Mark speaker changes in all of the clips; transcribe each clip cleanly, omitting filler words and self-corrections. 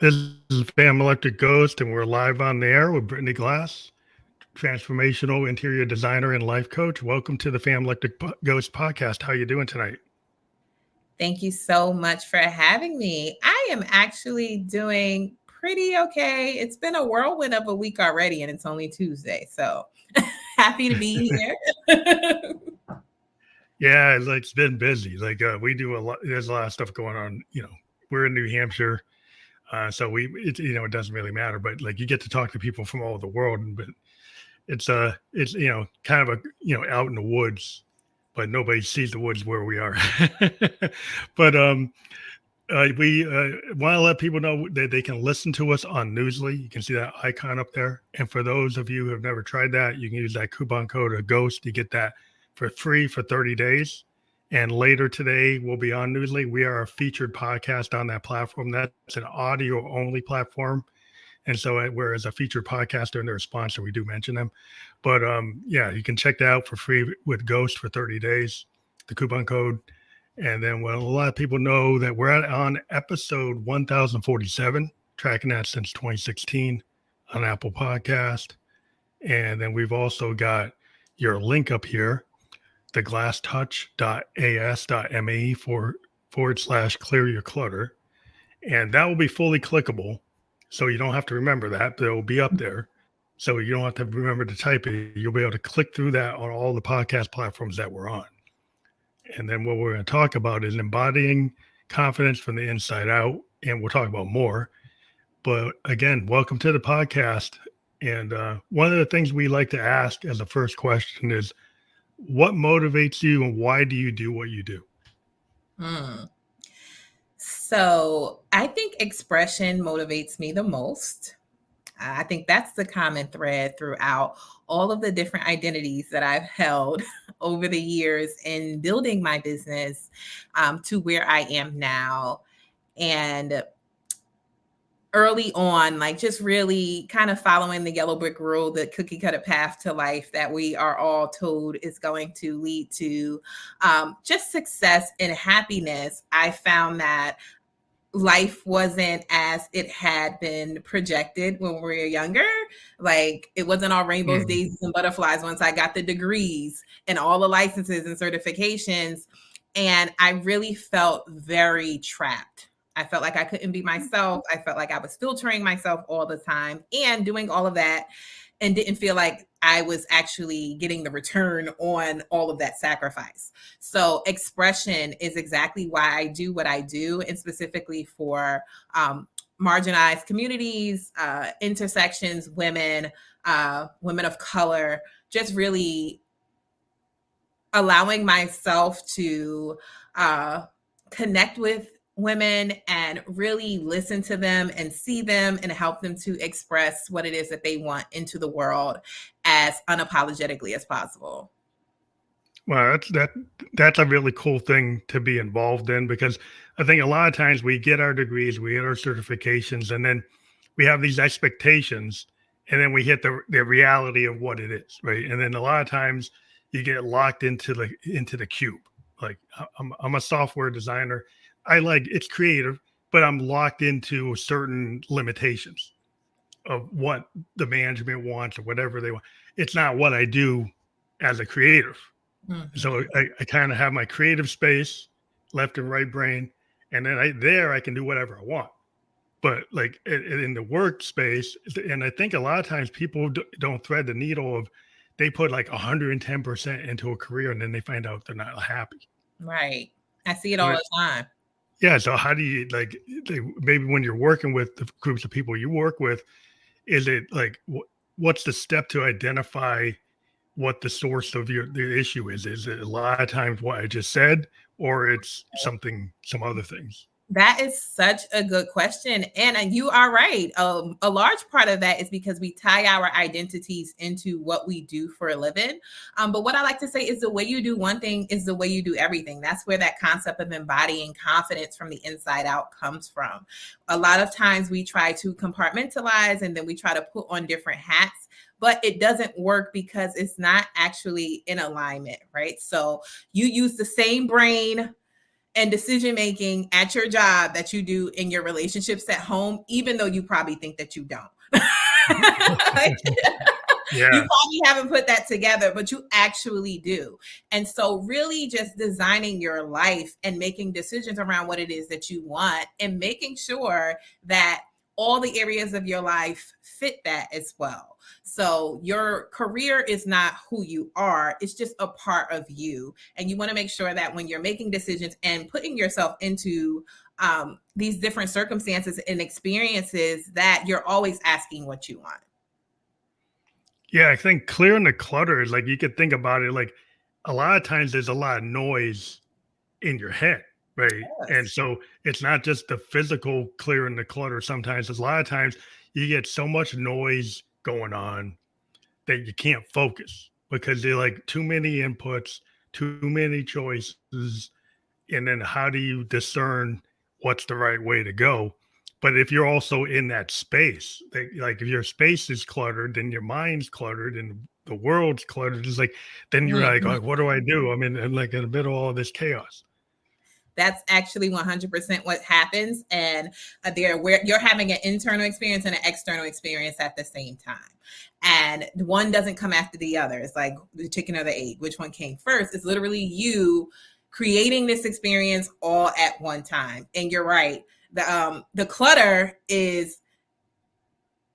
Speaker 1: This is Fam Electric Ghost, and we're live on the air with Britney Glass, transformational interior designer and life coach. Welcome to the Fam Electric Ghost podcast. How you doing tonight?
Speaker 2: Thank you so much for having me. I am actually doing pretty okay. It's been a whirlwind of a week already, and it's only Tuesday. So happy to be here.
Speaker 1: Yeah, it's been busy. We do a lot. There's a lot of stuff going on. We're in New Hampshire, so it doesn't really matter. But like, you get to talk to people from all over the world, but it's kind of out in the woods, but nobody sees the woods where we are. But we want to let people know that they can listen to us on Newsly. You can see that icon up there. And for those of you who have never tried that, you can use that coupon code GHOST. You get that for free for 30 days. And later today, we'll be on Newsly. We are a featured podcast on that platform. That's an audio only platform. And so, whereas a featured podcaster and they're a sponsor, we do mention them. But yeah, you can check that out for free with Ghost for 30 days, the coupon code. And then, well, a lot of people know that we're on episode 1047, tracking that since 2016 on Apple Podcast. And then we've also got your link up here, the glasstouch.as.me / clear your clutter. And that will be fully clickable. So you don't have to remember that, but it will be up there. So you don't have to remember to type it. You'll be able to click through that on all the podcast platforms that we're on. And then what we're going to talk about is embodying confidence from the inside out. And we'll talk about more. But again, welcome to the podcast. And one of the things we like to ask as a first question is, what motivates you and why do you do what you do?
Speaker 2: So I think expression motivates me the most. I think that's the common thread throughout all of the different identities that I've held over the years in building my business to where I am now. And early on, like just really kind of following the yellow brick rule, the cookie cutter path to life that we are all told is going to lead to just success and happiness. I found that life wasn't as it had been projected when we were younger. Like it wasn't all rainbows, daisies, and butterflies once I got the degrees and all the licenses and certifications. And I really felt very trapped. I felt like I couldn't be myself. I felt like I was filtering myself all the time and doing all of that and didn't feel like I was actually getting the return on all of that sacrifice. So expression is exactly why I do what I do, and specifically for marginalized communities, intersections, women, women of color, just really allowing myself to connect with women and really listen to them and see them and help them to express what it is that they want into the world as unapologetically as possible.
Speaker 1: Well, that's a really cool thing to be involved in, because I think a lot of times we get our degrees, we get our certifications, and then we have these expectations, and then we hit the reality of what it is, right? And then a lot of times you get locked into the cube. Like I'm a software designer. It's creative, but I'm locked into certain limitations of what the management wants or whatever they want. It's not what I do as a creative. Mm-hmm. So I kind of have my creative space, left and right brain, and then I can do whatever I want. But like in the workspace, and I think a lot of times people don't thread the needle of, they put like 110% into a career and then they find out they're not happy.
Speaker 2: Right. I see it all the time.
Speaker 1: Yeah. So how do you maybe when you're working with the groups of people you work with, is it like, what's the step to identify what the source of the issue is? Is it a lot of times what I just said, or it's some other things?
Speaker 2: That is such a good question. And you are right. A large part of that is because we tie our identities into what we do for a living. But what I like to say is the way you do one thing is the way you do everything. That's where that concept of embodying confidence from the inside out comes from. A lot of times we try to compartmentalize and then we try to put on different hats, but it doesn't work because it's not actually in alignment, right? So you use the same brain and decision making at your job that you do in your relationships at home, even though you probably think that you don't. Like,
Speaker 1: Yeah.
Speaker 2: you probably haven't put that together, but you actually do. And so really just designing your life and making decisions around what it is that you want and making sure that all the areas of your life fit that as well. So your career is not who you are, it's just a part of you. And you want to make sure that when you're making decisions and putting yourself into these different circumstances and experiences, that you're always asking what you want.
Speaker 1: Yeah, I think clearing the clutter is like you could think about it like a lot of times there's a lot of noise in your head, right? And
Speaker 2: Yes.
Speaker 1: so it's not just the physical clearing the clutter. Sometimes, a lot of times, you get so much noise going on that you can't focus because they're like too many inputs, too many choices, and then how do you discern what's the right way to go? But if you're also in that space, like if your space is cluttered, then your mind's cluttered and the world's cluttered. It's like then you're like,
Speaker 2: Mhm.
Speaker 1: oh, what do I do? I'm like in the middle of all this chaos.
Speaker 2: That's actually 100% what happens. And there, where you're having an internal experience and an external experience at the same time. And one doesn't come after the other. It's like the chicken or the egg. Which one came first? It's literally you creating this experience all at one time. And you're right. The clutter is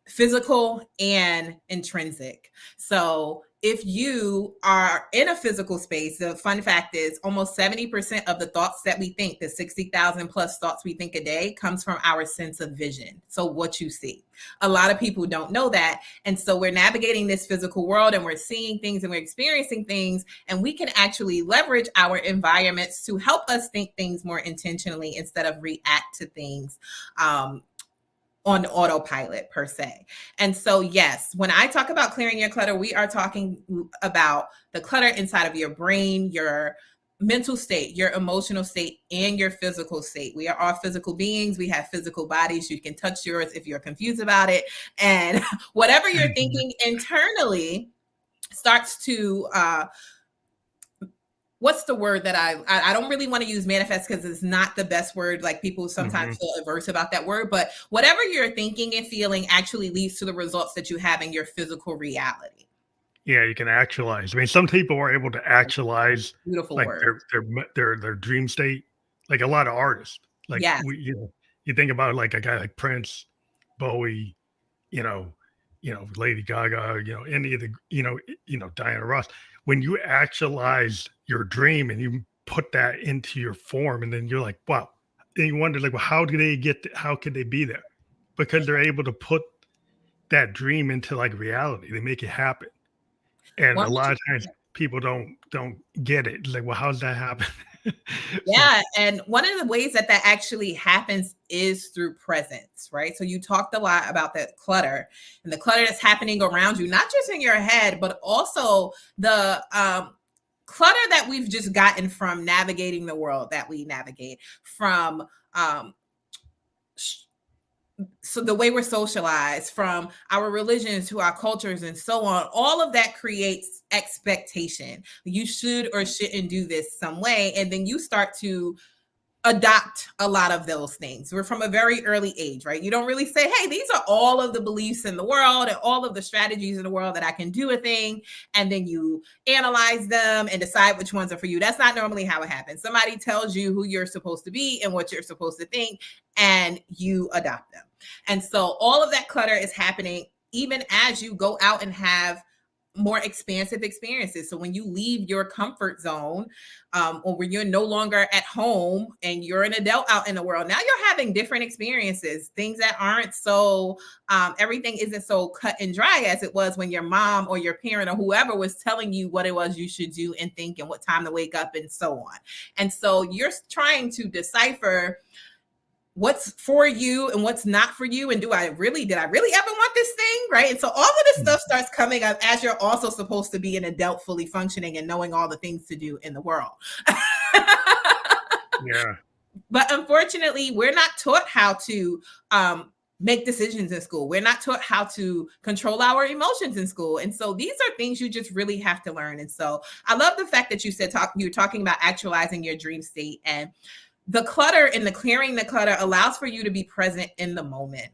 Speaker 2: physical and intrinsic. So if you are in a physical space, the fun fact is almost 70% of the thoughts that we think, the 60,000 plus thoughts we think a day, comes from our sense of vision. So what you see. A lot of people don't know that. And so we're navigating this physical world and we're seeing things and we're experiencing things, and we can actually leverage our environments to help us think things more intentionally instead of react to things on autopilot per se. And so, yes, when I talk about clearing your clutter, we are talking about the clutter inside of your brain, your mental state, your emotional state, and your physical state. We are all physical beings. We have physical bodies. You can touch yours if you're confused about it. And whatever you're thinking internally starts to what's the word that I don't really want to use manifest because it's not the best word. Like people sometimes
Speaker 1: Mhm.
Speaker 2: feel averse about that word, but whatever you're thinking and feeling actually leads to the results that you have in your physical reality.
Speaker 1: Yeah, you can actualize. I mean, some people are able to actualize
Speaker 2: Beautiful
Speaker 1: like
Speaker 2: word.
Speaker 1: their dream state, like a lot of artists. Like
Speaker 2: Yes.
Speaker 1: you think about like a guy like Prince, Bowie, you know, Lady Gaga, any of the, Diana Ross. When you actualize your dream and you put that into your form, and then you're like, wow. Then you wonder like, well, how do they how could they be there? Because they're able to put that dream into like reality. They make it happen. And a lot of times
Speaker 2: 100%.
Speaker 1: people don't get it. It's like, well, how's that happen? So
Speaker 2: Yeah. And one of the ways that that actually happens is through presence, right? So you talked a lot about that clutter and the clutter that's happening around you, not just in your head, but also the clutter that we've just gotten from navigating the world that we navigate, from um, so the way we're socialized, from our religions to our cultures and so on, all of that creates expectation. You should or shouldn't do this some way, and then you start to adopt a lot of those things. We're from a very early age, right? You don't really say, hey, these are all of the beliefs in the world and all of the strategies in the world that I can do a thing. And then you analyze them and decide which ones are for you. That's not normally how it happens. Somebody tells you who you're supposed to be and what you're supposed to think, and you adopt them. And so all of that clutter is happening even as you go out and have more expansive experiences. So when you leave your comfort zone, or when you're no longer at home and you're an adult out in the world, now you're having different experiences, things that aren't so, everything isn't so cut and dry as it was when your mom or your parent or whoever was telling you what it was you should do and think and what time to wake up and so on. And so you're trying to decipher what's for you and what's not for you, and did I really ever want this thing, right? And so all of this stuff starts coming up as you're also supposed to be an adult fully functioning and knowing all the things to do in the world.
Speaker 1: yeah.
Speaker 2: But unfortunately we're not taught how to make decisions in school. We're not taught how to control our emotions in school. And so these are things you just really have to learn. And so I love the fact that you said you're talking about actualizing your dream state. And the clutter and the clearing the clutter allows for you to be present in the moment.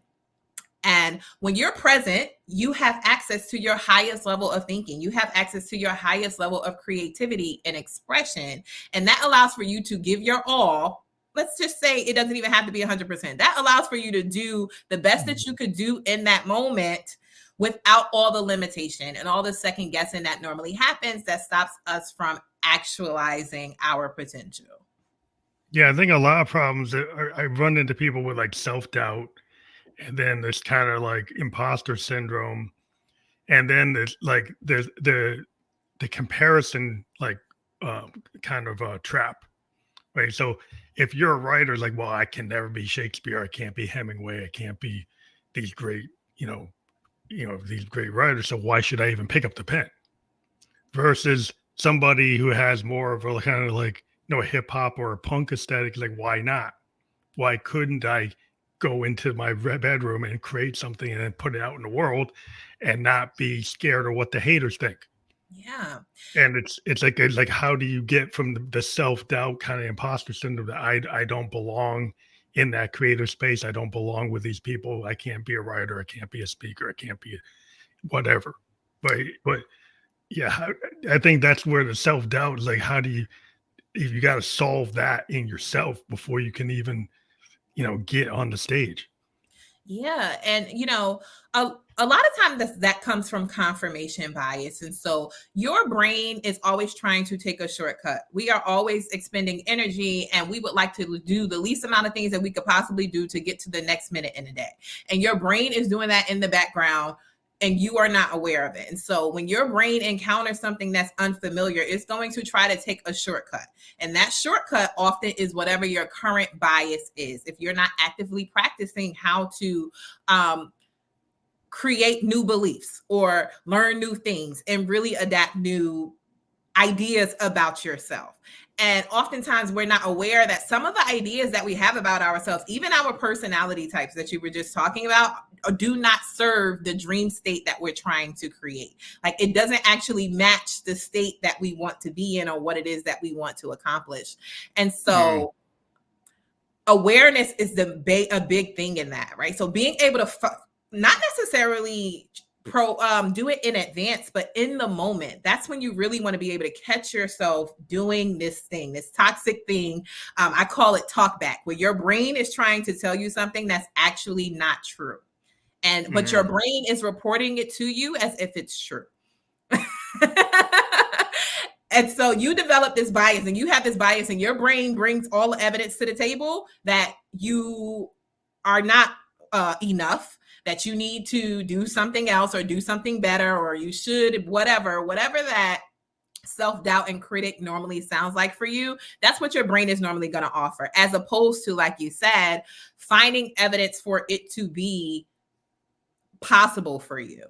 Speaker 2: And when you're present, you have access to your highest level of thinking. You have access to your highest level of creativity and expression. And that allows for you to give your all. Let's just say it doesn't even have to be 100%. That allows for you to do the best that you could do in that moment without all the limitation and all the second guessing that normally happens that stops us from actualizing our potential.
Speaker 1: Yeah, I think a lot of problems that I run into people with like self-doubt, and then there's kind of like imposter syndrome, and then there's like there's the comparison like kind of trap, right? So if you're a writer, like, well, I can never be Shakespeare, I can't be Hemingway, I can't be these great, these great writers. So why should I even pick up the pen? Versus somebody who has more of a kind of like, a hip hop or a punk aesthetic, like, why not? Why couldn't I go into my bedroom and create something and then put it out in the world and not be scared of what the haters think?
Speaker 2: Yeah.
Speaker 1: And it's like how do you get from the self-doubt kind of imposter syndrome that I don't belong in that creative space, I don't belong with these people, I can't be a writer, I can't be a speaker, I can't be whatever. But yeah, I think that's where the self-doubt is, like, how do you, if you got to solve that in yourself before you can even, get on the stage.
Speaker 2: Yeah. And, a lot of times that comes from confirmation bias. And so your brain is always trying to take a shortcut. We are always expending energy and we would like to do the least amount of things that we could possibly do to get to the next minute in a day. And your brain is doing that in the background and you are not aware of it. And so when your brain encounters something that's unfamiliar, it's going to try to take a shortcut. And that shortcut often is whatever your current bias is. If you're not actively practicing how to create new beliefs or learn new things and really adapt new ideas about yourself. And oftentimes we're not aware that some of the ideas that we have about ourselves, even our personality types that you were just talking about, do not serve the dream state that we're trying to create. Like it doesn't actually match the state that we want to be in or what it is that we want to accomplish. And so awareness is a big thing in that, right? So being able to not necessarily do it in advance, but in the moment, that's when you really want to be able to catch yourself doing this thing, this toxic thing. I call it talk back, where your brain is trying to tell you something that's actually not true. But your brain is reporting it to you as if it's true. And so you develop this bias and you have this bias and your brain brings all the evidence to the table that you are not enough, that you need to do something else or do something better, or you should, whatever that self-doubt and critic normally sounds like for you. That's what your brain is normally going to offer, as opposed to, like you said, finding evidence for it to be possible for you.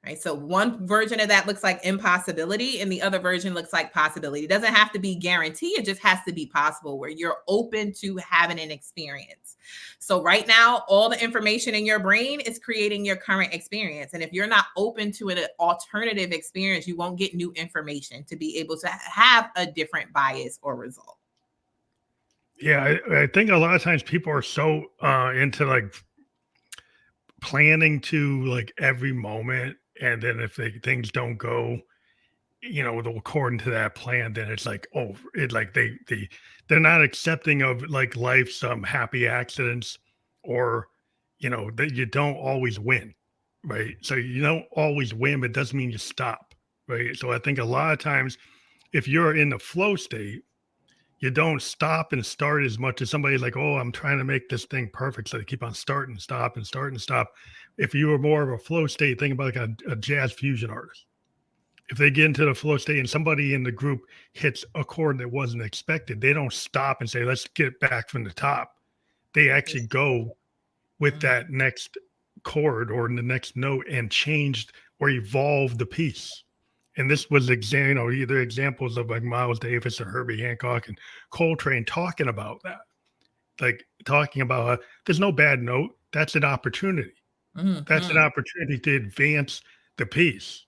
Speaker 2: Right. So one version of that looks like impossibility and the other version looks like possibility. It doesn't have to be guaranteed. It just has to be possible, where you're open to having an experience. So right now, all the information in your brain is creating your current experience. And if you're not open to an alternative experience, you won't get new information to be able to have a different bias or result.
Speaker 1: Yeah, I think a lot of times people are so into like planning to like every moment, and then if things don't go, according to that plan, then it's like, oh, it like they're not accepting of like life's happy accidents, or that you don't always win, right? So you don't always win, but it doesn't mean you stop, right? So I think a lot of times if you're in the flow state, you don't stop and start as much as somebody like, oh, I'm trying to make this thing perfect. So they keep on starting, stop, and start and stop. If you were more of a flow state, think about like a jazz fusion artist. If they get into the flow state and somebody in the group hits a chord that wasn't expected, they don't stop and say, let's get back from the top. They actually go with that next chord or the next note and changed or evolve the piece. And this was either examples of like Miles Davis or Herbie Hancock and Coltrane talking about that, like talking about there's no bad note. That's an opportunity. That's an opportunity to advance the piece.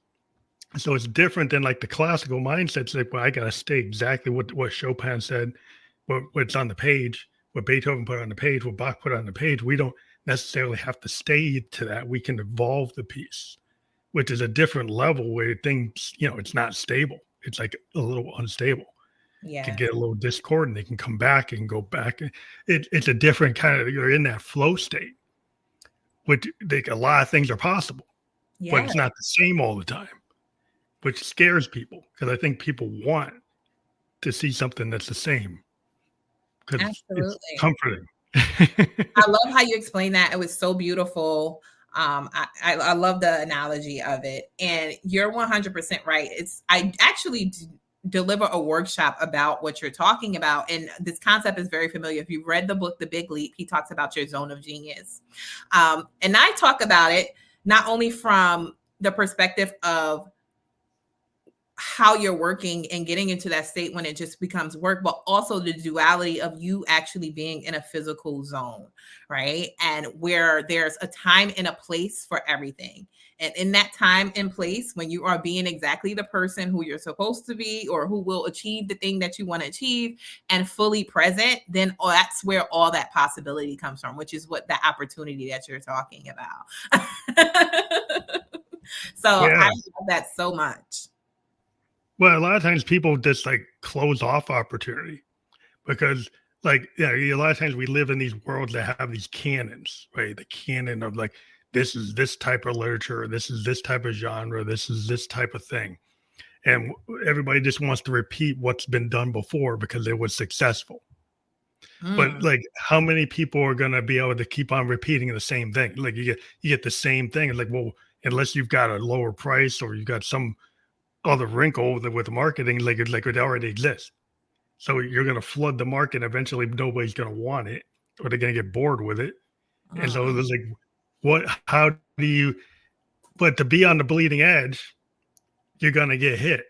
Speaker 1: So it's different than like the classical mindset. It's like, well, I got to stay exactly what Chopin said, what's on the page, what Beethoven put on the page, what Bach put on the page, we don't necessarily have to stay to that. We can evolve the piece, which is a different level where things, it's not stable. It's like a little unstable. It can
Speaker 2: Yes.
Speaker 1: get a little discordant. They can come back and go back. It's a different kind of, you're in that flow state, which like a lot of things are possible, but
Speaker 2: Yes.
Speaker 1: it's not the same all the time, which scares people because I think people want to see something that's the same because it's
Speaker 2: Absolutely.
Speaker 1: comforting.
Speaker 2: I love how you explain that. It was so beautiful. I love the analogy of it, and you're 100% right. I actually deliver a workshop about what you're talking about, and this concept is very familiar. If you've read the book The Big Leap, he talks about your zone of genius, and I talk about it not only from the perspective of how you're working and getting into that state when it just becomes work, but also the duality of you actually being in a physical zone, right? And where there's a time and a place for everything. And in that time and place, when you are being exactly the person who you're supposed to be or who will achieve the thing that you want to achieve and fully present, then that's where all that possibility comes from, which is what the opportunity that you're talking about. So I
Speaker 1: Yeah.
Speaker 2: love that so much.
Speaker 1: Well, a lot of times people just like close off opportunity because like, a lot of times we live in these worlds that have these canons, right? The canon of like, this is this type of literature, this is this type of genre, this is this type of thing. And everybody just wants to repeat what's been done before because it was successful. But
Speaker 2: Mm.
Speaker 1: like, how many people are going to be able to keep on repeating the same thing? Like you get the same thing. It's like, well, unless you've got a lower price or you've got some other wrinkle with the marketing, like it already exists. So you're going to flood the market. Eventually, nobody's going to want it, or they're going to get bored with it. And so
Speaker 2: Mm.
Speaker 1: there's like, what? How do you? But to be on the bleeding edge, you're gonna get hit.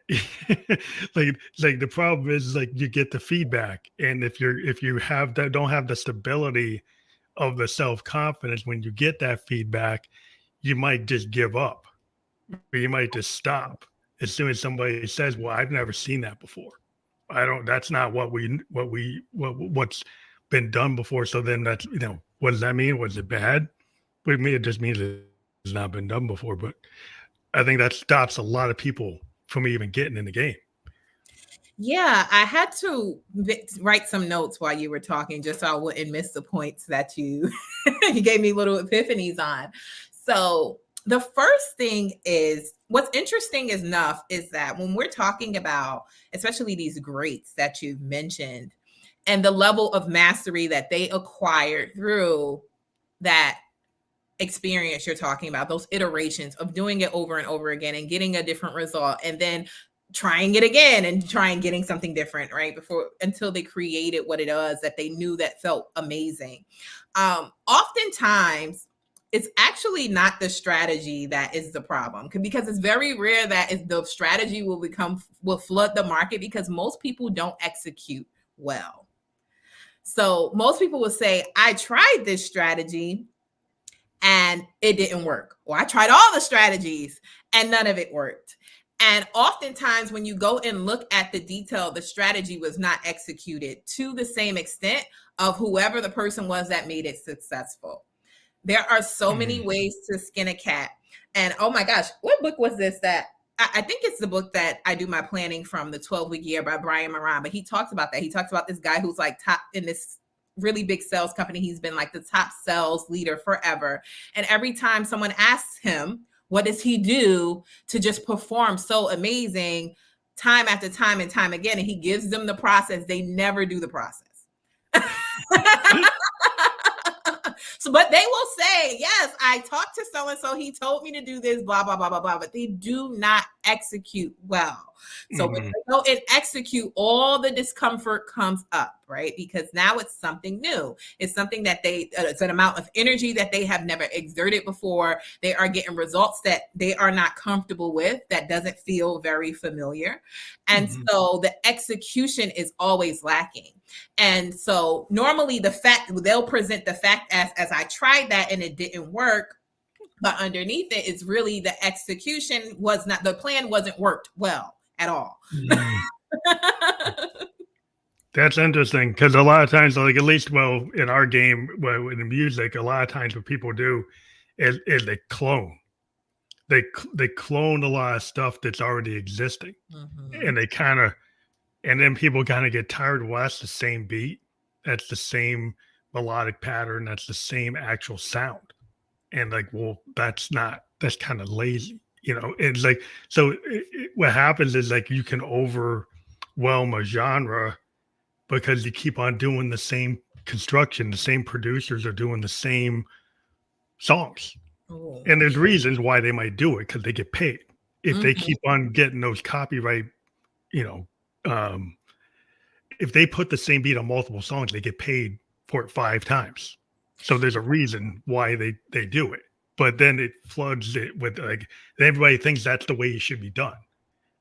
Speaker 1: like the problem is like you get the feedback, and if you have that don't have the stability of the self confidence when you get that feedback, you might just give up, or you might just stop as soon as somebody says, "Well, I've never seen that before. I don't. That's not what's been done before." So then that's what does that mean? Was it bad? With me, it just means it's not been done before. But I think that stops a lot of people from even getting in the game.
Speaker 2: Yeah, I had to write some notes while you were talking just so I wouldn't miss the points that you you gave me little epiphanies on. So, the first thing is what's interesting enough is that when we're talking about especially these greats that you've mentioned and the level of mastery that they acquired through that experience you're talking about, those iterations of doing it over and over again and getting a different result and then trying it again and trying getting something different, right? Before until they created what it was that they knew that felt amazing. Oftentimes it's actually not the strategy that is the problem because it's very rare that the strategy will flood the market because most people don't execute well. So most people will say, I tried this strategy and it didn't work. Or I tried all the strategies and none of it worked. And oftentimes, when you go and look at the detail, the strategy was not executed to the same extent of whoever the person was that made it successful. There are so many
Speaker 1: Mhm.
Speaker 2: ways to skin a cat. And oh my gosh, what book was this that I think it's the book that I do my planning from, The 12-Week Year by Brian Moran. But he talks about that. He talks about this guy who's like top in this really big sales company. He's been like the top sales leader forever. And every time someone asks him, what does he do to just perform so amazing time after time and time again? And he gives them the process. They never do the process. So, but they will say, yes, I talked to so and so. He told me to do this, blah, blah, blah, blah, blah. But they do not execute well. So when
Speaker 1: Mhm.
Speaker 2: they go and execute, all the discomfort comes up, right? Because now it's something new. It's something that it's an amount of energy that they have never exerted before. They are getting results that they are not comfortable with, that doesn't feel very familiar. And
Speaker 1: Mhm.
Speaker 2: so the execution is always lacking. And so normally they'll present the fact as I tried that and it didn't work. But underneath it is really the execution the plan wasn't worked well at all.
Speaker 1: Mhm. That's interesting because a lot of times, like at least, well, in our game, well, in the music, a lot of times what people do is they clone. They clone a lot of stuff that's already existing,
Speaker 2: Mhm.
Speaker 1: and they kind of, and then people kind of get tired. Well, that's the same beat, that's the same melodic pattern, that's the same actual sound, and like, well, that's not. That's kind of lazy, you know. It's like so. What happens is like you can overwhelm a genre because you keep on doing the same construction, the same producers are doing the same songs.
Speaker 2: Oh,
Speaker 1: And there's reasons why they might do it because they get paid. If they
Speaker 2: mhm.
Speaker 1: keep on getting those copyright, you know, um, if they put the same beat on multiple songs, they get paid for it 5 times. So there's a reason why they do it. But then it floods it with like everybody thinks that's the way it should be done.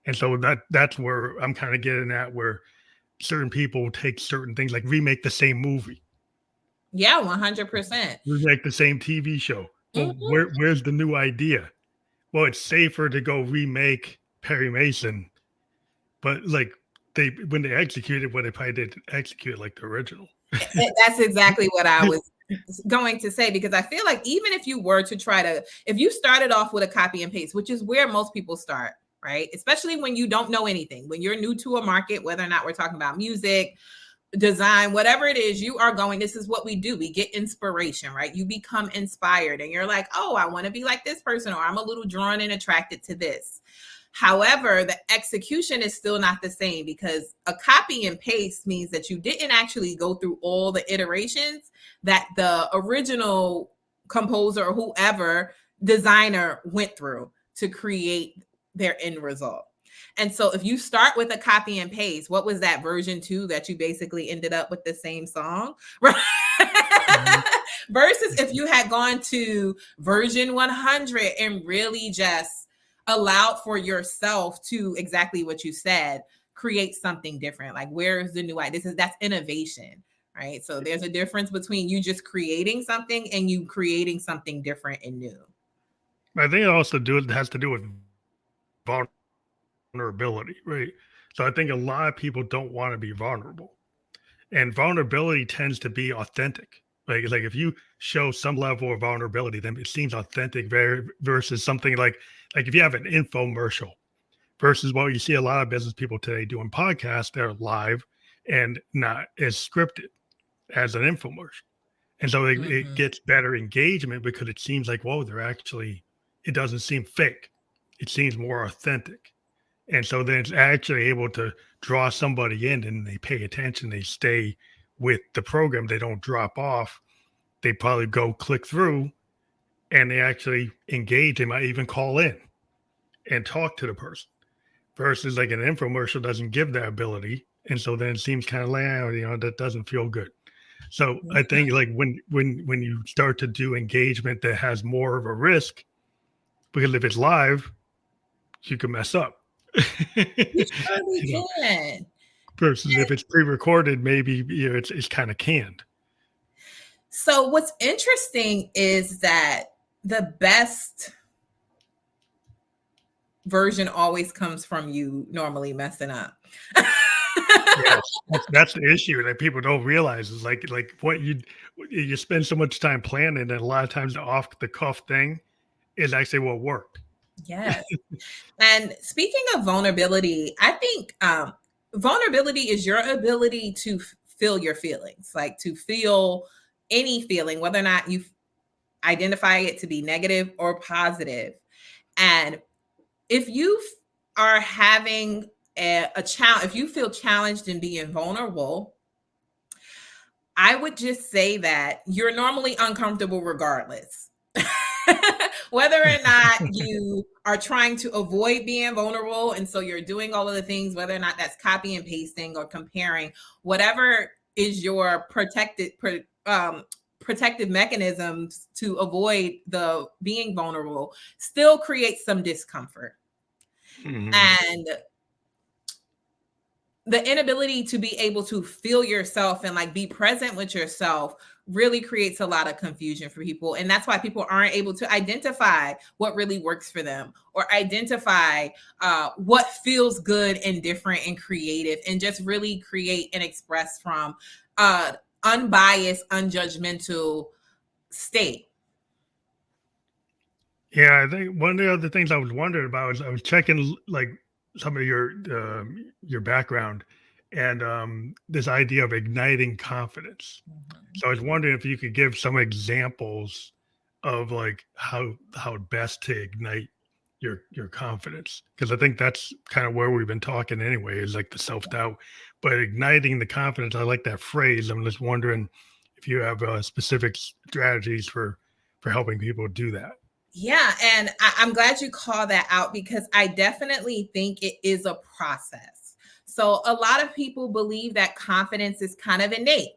Speaker 1: And so that's where I'm kind of getting at where certain people take certain things like remake the same movie,
Speaker 2: Yeah, 100%.
Speaker 1: remake the same TV show. Well,
Speaker 2: Mhm.
Speaker 1: where's the new idea? Well, it's safer to go remake Perry Mason, but like they when they executed what they probably didn't execute like the original.
Speaker 2: That's exactly what I was going to say, because I feel like even if you were to try to, if you started off with a copy and paste, which is where most people start, right? Especially when you don't know anything, when you're new to a market, whether or not we're talking about music, design, whatever it is, you are going, this is what we do. We get inspiration, right? You become inspired and you're like, oh, I want to be like this person, or I'm a little drawn and attracted to this. However, the execution is still not the same, because a copy and paste means that you didn't actually go through all the iterations that the original composer or whoever designer went through to create their end result. And so if you start with a copy and paste, what was that, version 2, that you basically ended up with the same song, right?
Speaker 1: Mhm.
Speaker 2: Versus if you had gone to version 100 and really just allowed for yourself to, exactly what you said, create something different. Like, where's the new idea? That's innovation, right? So there's a difference between you just creating something and you creating something different and new.
Speaker 1: I think it also has to do with vulnerability, right? So I think a lot of people don't want to be vulnerable. And vulnerability tends to be authentic. Like if you show some level of vulnerability, then it seems authentic versus something like if you have an infomercial versus what you see a lot of business people today doing podcasts, they're live and not as scripted as an infomercial. And so it
Speaker 2: Mhm.
Speaker 1: gets better engagement because it seems like, whoa, they're actually, it doesn't seem fake. It seems more authentic. And so then it's actually able to draw somebody in and they pay attention. They stay with the program. They don't drop off. They probably go click through and they actually engage. They might even call in and talk to the person versus like an infomercial doesn't give that ability. And so then it seems kind of like, that doesn't feel good. So I
Speaker 2: Yeah.
Speaker 1: think like when you start to do engagement that has more of a risk, because if it's live, you can mess up.
Speaker 2: You
Speaker 1: you
Speaker 2: surely
Speaker 1: know,
Speaker 2: can.
Speaker 1: versus if it's pre-recorded, maybe it's kind of canned.
Speaker 2: So what's interesting is that the best version always comes from you normally messing up.
Speaker 1: Yes, that's the issue that people don't realize is like what you spend so much time planning, and a lot of times the off the cuff thing is actually what worked.
Speaker 2: Yes. And speaking of vulnerability, I think vulnerability is your ability to feel your feelings, like to feel any feeling, whether or not you identify it to be negative or positive. And if you are having a challenge, if you feel challenged in being vulnerable, I would just say that you're normally uncomfortable regardless. Whether or not you are trying to avoid being vulnerable, and so you're doing all of the things, whether or not that's copy and pasting or comparing, whatever is your protective mechanisms to avoid the being vulnerable, still creates some discomfort.
Speaker 1: Mhm.
Speaker 2: And the inability to be able to feel yourself and like be present with yourself really creates a lot of confusion for people. And that's why people aren't able to identify what really works for them, or identify what feels good and different and creative, and just really create and express from unbiased, unjudgmental state.
Speaker 1: Yeah, I think one of the other things I was wondering about is I was checking like some of your background and this idea of igniting confidence.
Speaker 2: Mhm.
Speaker 1: So I was wondering if you could give some examples of like how best to ignite your confidence, because I think that's kind of where we've been talking anyway, is like the self doubt, but igniting the confidence. I like that phrase. I'm just wondering if you have specific strategies for helping people do that.
Speaker 2: Yeah, and I'm glad you call that out, because I definitely think it is a process. So a lot of people believe that confidence is kind of innate.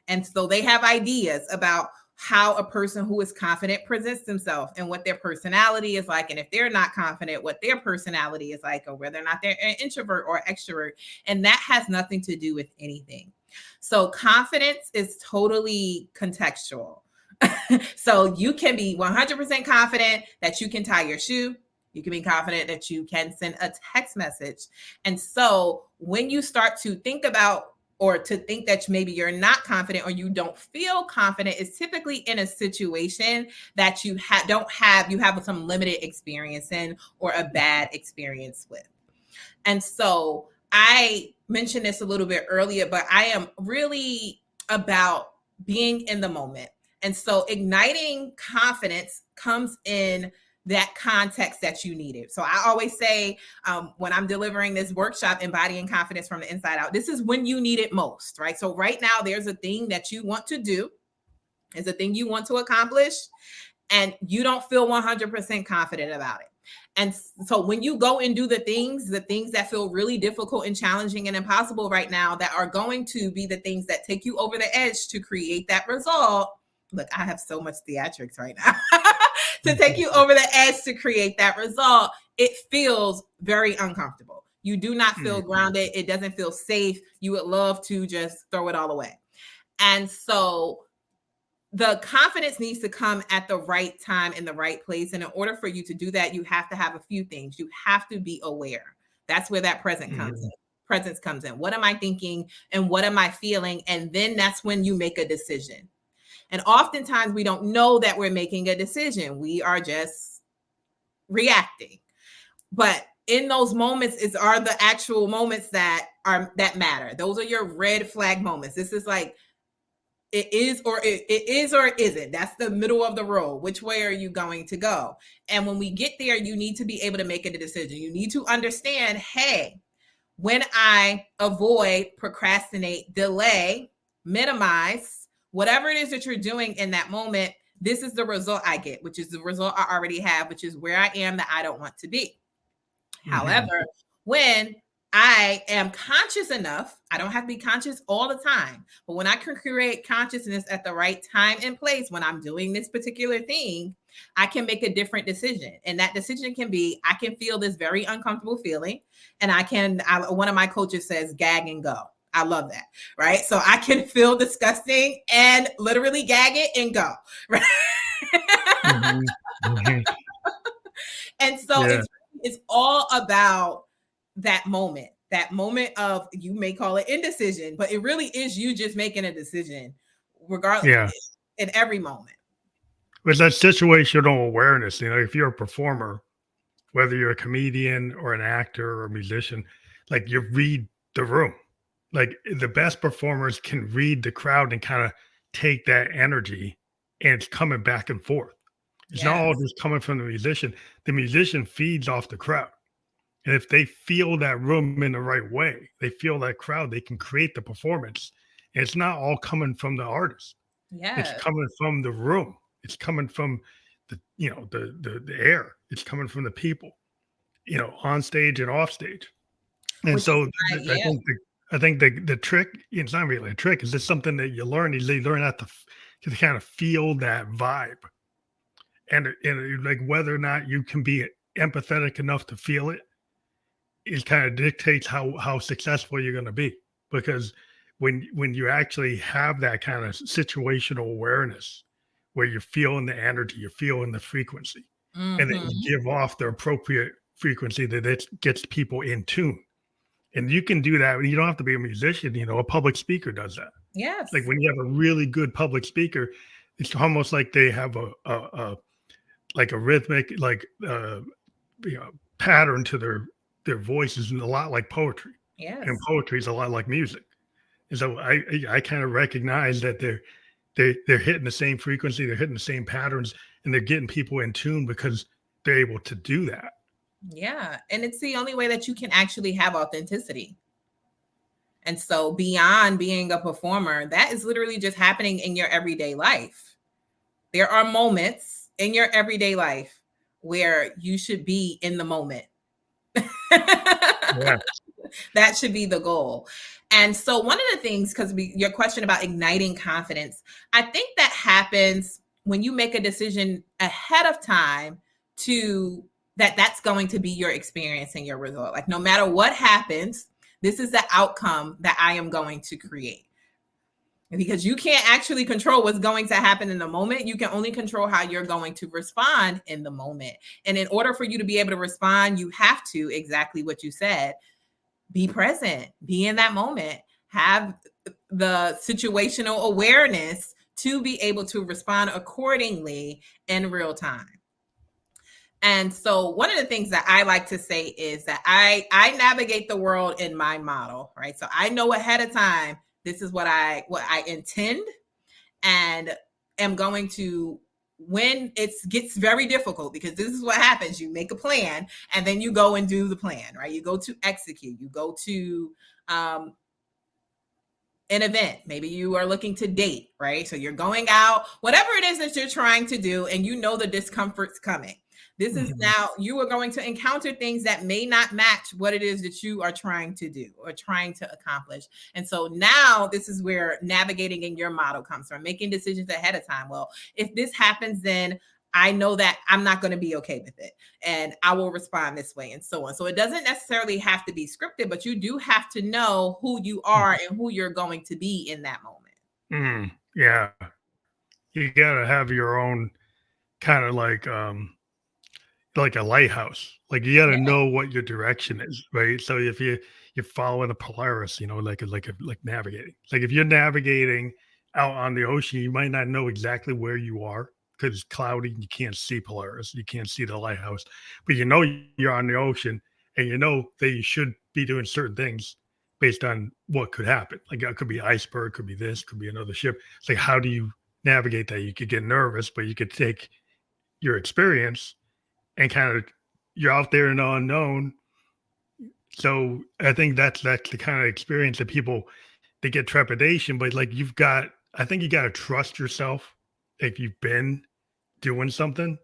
Speaker 2: And so they have ideas about how a person who is confident presents themselves and what their personality is like. And if they're not confident, what their personality is like, or whether or not they're an introvert or extrovert. And that has nothing to do with anything. So confidence is totally contextual. So you can be 100% confident that you can tie your shoe. You can be confident that you can send a text message. And so when you start to think about, or to think that maybe you're not confident or you don't feel confident, is typically in a situation that you you have some limited experience in, or a bad experience with. And so I mentioned this a little bit earlier, but I am really about being in the moment. And so igniting confidence comes in that context that you need it. So I always say, when I'm delivering this workshop, Embodying Confidence from the Inside Out, this is when you need it most, right? So right now, there's a thing that you want to do, is a thing you want to accomplish, and you don't feel 100% confident about it. And so when you go and do the things that feel really difficult and challenging and impossible right now, that are going to be the things that take you over the edge to create that result. Look, I have so much theatrics right now. To take you over the edge to create that result, it feels very uncomfortable. You do not feel grounded. It doesn't feel safe. You would love to just throw it all away. And so the confidence needs to come at the right time, in the right place. And in order for you to do that, you have to have a few things. You have to be aware. That's where that presence comes in. What am I thinking and what am I feeling? And then that's when you make a decision. And oftentimes we don't know that we're making a decision. We are just reacting. But in those moments are the actual moments that matter. Those are your red flag moments. This is like, it is or it isn't. That's the middle of the road. Which way are you going to go? And when we get there, you need to be able to make a decision. You need to understand, hey, when I avoid, procrastinate, delay, minimize, whatever it is that you're doing in that moment, this is the result I get, which is the result I already have, which is where I am that I don't want to be. However, when I am conscious enough, I don't have to be conscious all the time, but when I can create consciousness at the right time and place, when I'm doing this particular thing, I can make a different decision. And that decision can be, I can feel this very uncomfortable feeling, and one of my coaches says, gag and go. I love that. Right. So I can feel disgusting and literally gag it and go. Right. And so it's all about that moment of, you may call it indecision, but it really is you just making a decision regardless, in every moment.
Speaker 1: With that situational awareness, if you're a performer, whether you're a comedian or an actor or a musician, like you read the room. Like the best performers can read the crowd and kind of take that energy, and it's coming back and forth. It's not all just coming from the musician. The musician feeds off the crowd. And if they feel that room in the right way, they feel that crowd, they can create the performance. And it's not all coming from the artist. It's coming from the room. It's coming from the air. It's coming from the people, on stage and off stage. And so I think the trick, it's not really a trick, it's just something that you learn. Is they learn how to kind of feel that vibe. And like whether or not you can be empathetic enough to feel it, it kind of dictates how successful you're going to be. Because when you actually have that kind of situational awareness where you're feeling the energy, you're feeling the frequency, and then you
Speaker 2: Mhm.
Speaker 1: give off the appropriate frequency that it gets people in tune. And you can do that. You don't have to be a musician, a public speaker does that. Like
Speaker 2: Yes.
Speaker 1: when you have a really good public speaker, it's almost like they have a like a rhythmic, like pattern to their voices, and a lot like poetry. And
Speaker 2: Yes.
Speaker 1: poetry is a lot like music. And so I kind of recognize that they're hitting the same frequency, they're hitting the same patterns, and they're getting people in tune because they're able to do that.
Speaker 2: Yeah. And it's the only way that you can actually have authenticity. And so, beyond being a performer, that is literally just happening in your everyday life. There are moments in your everyday life where you should be in the moment.
Speaker 1: Yeah.
Speaker 2: That should be the goal. And so, one of the things, because your question about igniting confidence, I think that happens when you make a decision ahead of time to that's going to be your experience and your result. Like, no matter what happens, this is the outcome that I am going to create. Because you can't actually control what's going to happen in the moment. You can only control how you're going to respond in the moment. And in order for you to be able to respond, you have to, exactly what you said, be present, be in that moment, have the situational awareness to be able to respond accordingly in real time. And so one of the things that I like to say is that I navigate the world in my model, right? So I know ahead of time this is what I intend, and am going to, when it gets very difficult, because this is what happens, you make a plan and then you go and do the plan, right? You go to execute, you go to um, an event, maybe you are looking to date, right? So you're going out, whatever it is that you're trying to do, and you know the discomfort's coming. This is
Speaker 1: Mhm.
Speaker 2: now, you are going to encounter things that may not match what it is that you are trying to do or trying to accomplish. And so now this is where navigating in your model comes from, making decisions ahead of time. Well, if this happens, then I know that I'm not going to be okay with it, and I will respond this way, and so on. So it doesn't necessarily have to be scripted, but you do have to know who you are and who you're going to be in that moment.
Speaker 1: Yeah. You gotta have your own kind of like a lighthouse. Like you got to
Speaker 2: Yeah.
Speaker 1: know what your direction is, right? So if you're following a Polaris, like navigating. Like if you're navigating out on the ocean, you might not know exactly where you are because it's cloudy and you can't see Polaris, you can't see the lighthouse, but you know you're on the ocean, and you know that you should be doing certain things based on what could happen. Like it could be iceberg, could be this, could be another ship. It's like how do you navigate that? You could get nervous, but you could take your experience and kind of you're out there in the unknown. So I think that's the kind of experience that people they get trepidation, but like I think you got to trust yourself. If you've been doing something,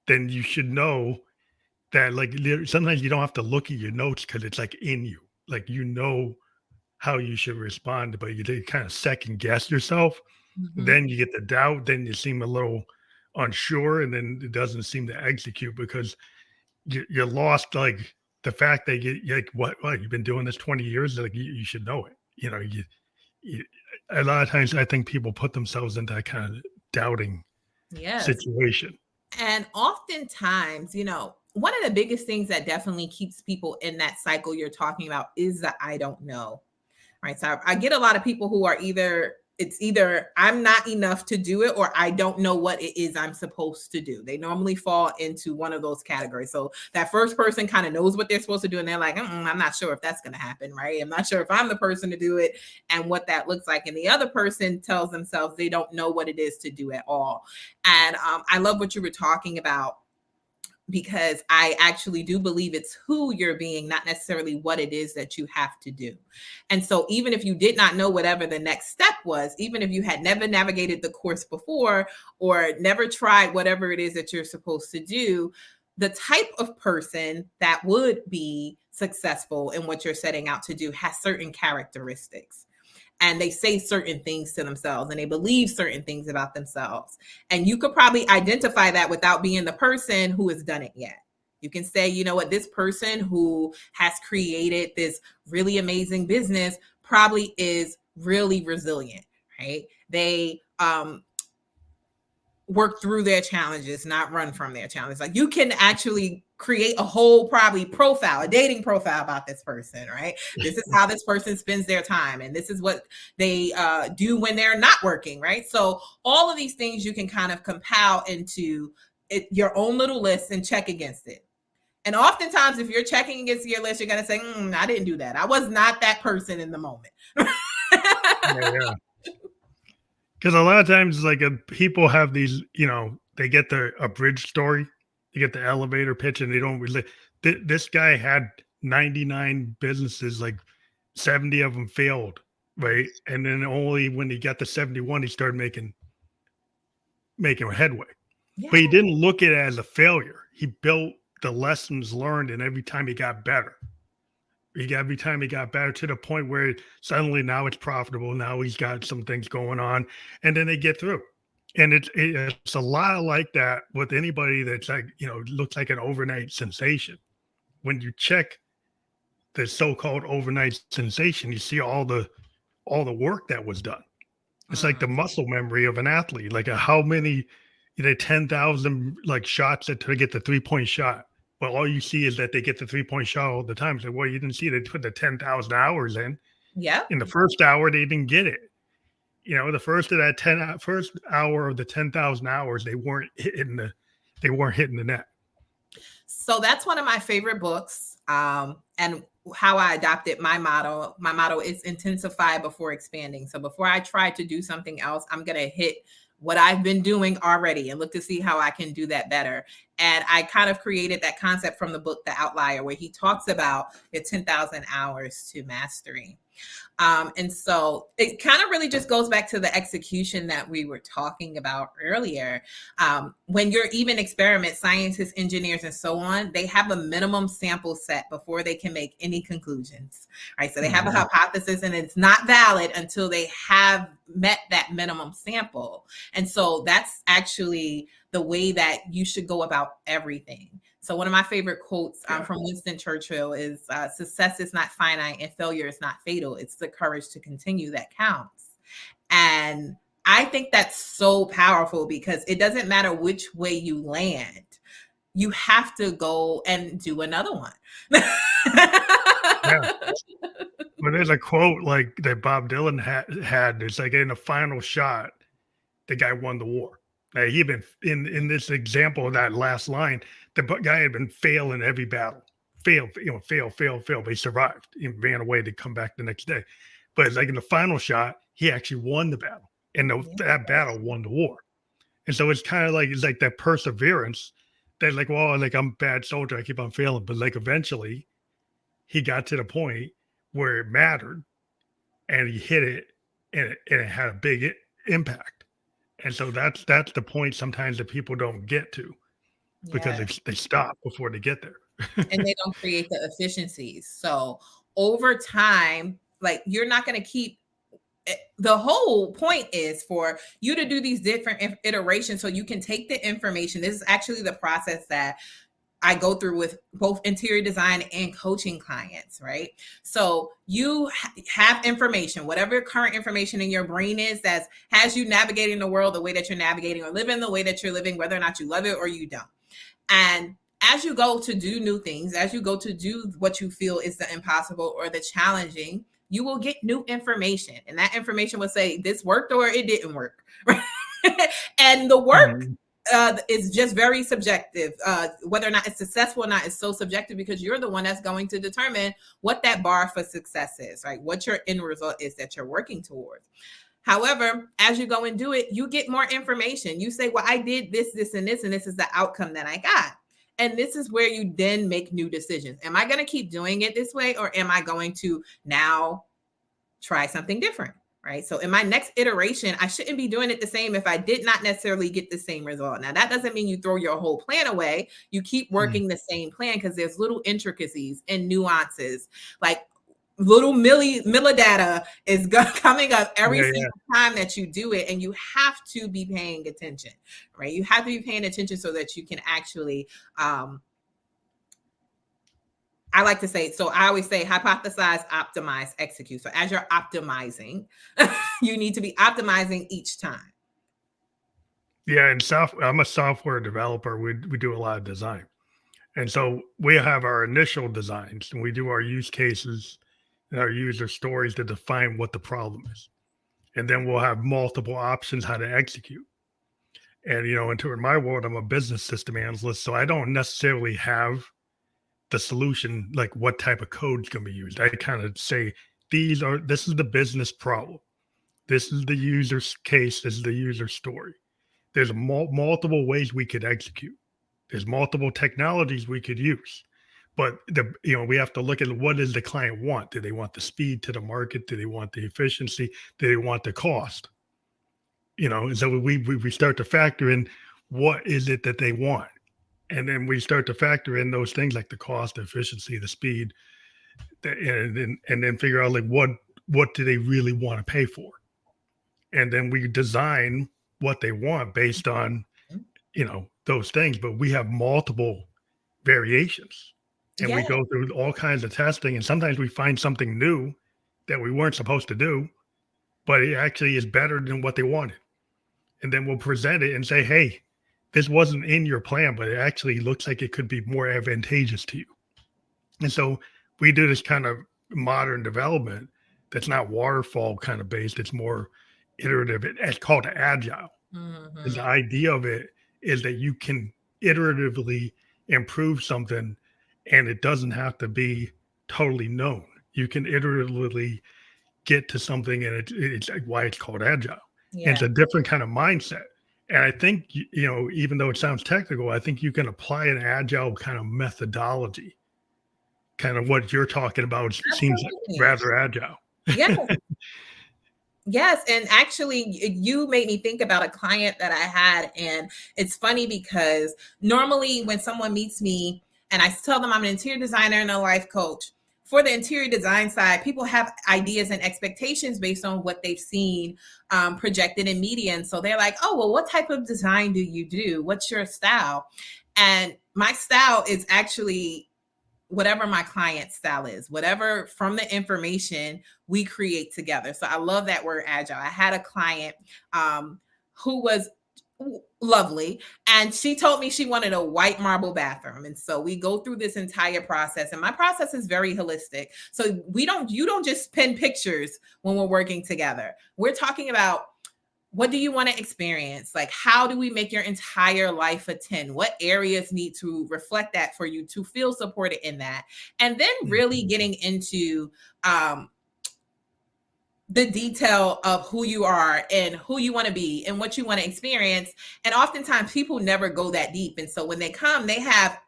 Speaker 1: then you should know that sometimes you don't have to look at your notes because it's like in you, like how you should respond, but you did kind of second guess yourself.
Speaker 2: Mhm.
Speaker 1: Then you get the doubt, then you seem a little unsure, and then it doesn't seem to execute because you're lost. Like the fact that you like what you've been doing this 20 years, like you should know it. You a lot of times I think people put themselves into that kind of doubting
Speaker 2: Yes.
Speaker 1: situation.
Speaker 2: And oftentimes, one of the biggest things that definitely keeps people in that cycle you're talking about is the I don't know. Right. So I get a lot of people who are either I'm not enough to do it or I don't know what it is I'm supposed to do. They normally fall into one of those categories. So that first person kind of knows what they're supposed to do, and they're like, I'm not sure if that's going to happen. Right. I'm not sure if I'm the person to do it and what that looks like. And the other person tells themselves they don't know what it is to do at all. And I love what you were talking about, because I actually do believe it's who you're being, not necessarily what it is that you have to do. And so, even if you did not know whatever the next step was, even if you had never navigated the course before or never tried whatever it is that you're supposed to do, the type of person that would be successful in what you're setting out to do has certain characteristics, and they say certain things to themselves and they believe certain things about themselves. And you could probably identify that without being the person who has done it yet. You can say, you know what, this person who has created this really amazing business probably is really resilient, right? They work through their challenges, not run from their challenges. Like you can actually create a whole probably profile, a dating profile about this person, right? This is how this person spends their time, and this is what they do when they're not working, right? So all of these things you can kind of compile into your own little list and check against it. And oftentimes, if you're checking against your list, you're going to say, I didn't do that. I was not that person in the moment.
Speaker 1: Yeah. Because a lot of times, like people have these, they get a bridge story, they get the elevator pitch, and they don't really. This guy had 99 businesses, like 70 of them failed, right? And then only when he got to 71, he started making headway.
Speaker 2: Yeah.
Speaker 1: But he didn't look at it as a failure. He built the lessons learned, and every time he got better. Every time he got better to the point where suddenly now it's profitable. Now he's got some things going on, and then they get through. And it's a lot like that with anybody that's like, looks like an overnight sensation. When you check the so-called overnight sensation, you see all the work that was done. It's like the muscle memory of an athlete, like how many, 10,000 like shots to get the 3-point shot. Well, all you see is that they get the 3-point shot all the time. So, well, you didn't see they put the 10,000 hours in.
Speaker 2: Yeah.
Speaker 1: In the first hour, they didn't get it. The first hour of the 10,000 hours, they weren't hitting the net.
Speaker 2: So that's one of my favorite books. And how I adopted my motto. My motto is intensify before expanding. So before I try to do something else, I'm going to hit what I've been doing already and look to see how I can do that better. And I kind of created that concept from the book, The Outlier, where he talks about the 10,000 hours to mastery. And so it kind of really just goes back to the execution that we were talking about earlier. When you're even experiment, scientists, engineers, and so on, they have a minimum sample set before they can make any conclusions, right? So they have a hypothesis and it's not valid until they have met that minimum sample. And so that's actually the way that you should go about everything. So one of my favorite quotes from Winston Churchill is success is not finite and failure is not fatal. It's the courage to continue that counts. And I think that's so powerful because it doesn't matter which way you land. You have to go and do another one.
Speaker 1: Yeah. Well, there's a quote like that Bob Dylan had. It's like in the final shot, the guy won the war. Now, he'd been in this example of that last line, the guy had been failing every battle, fail. But he survived. He ran away to come back the next day. But it's like in the final shot, he actually won the battle, and that battle won the war. And so it's kind of like that perseverance. That like, well, like I'm a bad soldier, I keep on failing, but like eventually, he got to the point where it mattered, and he hit it, and it had a big impact. And so that's the point sometimes that people don't get to because they stop before they get there.
Speaker 2: And they don't create the efficiencies. So over time, like you're not going to keep the whole point is for you to do these different iterations so you can take the information. This is actually the process that I go through with both interior design and coaching clients, right? So you have information, whatever current information in your brain is that has you navigating the world the way that you're navigating or living the way that you're living, whether or not you love it or you don't. And as you go to do new things, as you go to do what you feel is the impossible or the challenging, you will get new information. And that information will say this worked or it didn't work. And the work is just very subjective. Whether or not it's successful or not is so subjective because you're the one that's going to determine what that bar for success is, right? What your end result is that you're working towards. However, as you go and do it, you get more information. You say, well, I did this, this, and this, and this is the outcome that I got. And this is where you then make new decisions. Am I going to keep doing it this way, or am I going to now try something different? Right. So in my next iteration, I shouldn't be doing it the same if I did not necessarily get the same result. Now, that doesn't mean you throw your whole plan away. You keep working the same plan because there's little intricacies and nuances, like little millidata is coming up every single time that you do it. And you have to be paying attention, right? You have to be paying attention so that you can actually I like to say, so I always say hypothesize, optimize, execute. So as you're optimizing, you need to be optimizing each time.
Speaker 1: Yeah, and I'm a software developer. We do a lot of design. And so we have our initial designs and we do our use cases and our user stories to define what the problem is. And then we'll have multiple options how to execute. And in my world, I'm a business system analyst, so I don't necessarily have the solution, like what type of code is going to be used. I kind of say this is the business problem. This is the user's case. This is the user story. There's multiple ways we could execute. There's multiple technologies we could use. But we have to look at what does the client want? Do they want the speed to the market? Do they want the efficiency? Do they want the cost? And so we start to factor in what is it that they want. And then we start to factor in those things like the cost, the efficiency, the speed, and then figure out like what do they really want to pay for? And then we design what they want based on those things. But we have multiple variations, and we
Speaker 2: Yeah.
Speaker 1: go through all kinds of testing. And sometimes we find something new that we weren't supposed to do, but it actually is better than what they wanted. And then we'll present it and say, hey, this wasn't in your plan, but it actually looks like it could be more advantageous to you. And so we do this kind of modern development that's not waterfall kind of based. It's more iterative. It's called agile.
Speaker 2: Mm-hmm.
Speaker 1: And the idea of it is that you can iteratively improve something and it doesn't have to be totally known. You can iteratively get to something, and it's like why it's called agile.
Speaker 2: Yeah.
Speaker 1: And it's a different kind of mindset. And I think, even though it sounds technical, I think you can apply an agile kind of methodology. Kind of what you're talking about seems rather agile.
Speaker 2: Yes. Yes. And actually, you made me think about a client that I had. And it's funny because normally when someone meets me and I tell them I'm an interior designer and a life coach, for the interior design side, people have ideas and expectations based on what they've seen projected in media. And so they're like, oh, well, what type of design do you do? What's your style? And my style is actually whatever my client's style is, whatever from the information we create together. So I love that word agile. I had a client who was lovely, and she told me she wanted a white marble bathroom. And so we go through this entire process, and my process is very holistic. So you don't just pin pictures when we're working together. We're talking about, what do you want to experience? Like, how do we make your entire life a 10? What areas need to reflect that for you to feel supported in that? And then really getting into the detail of who you are and who you want to be and what you want to experience. And oftentimes people never go that deep. And so when they come, they have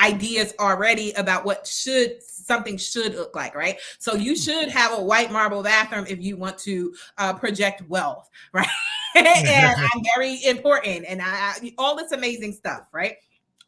Speaker 2: ideas already about what something should look like, right? So you should have a white marble bathroom if you want to project wealth, right? And I'm very important, and I all this amazing stuff, right?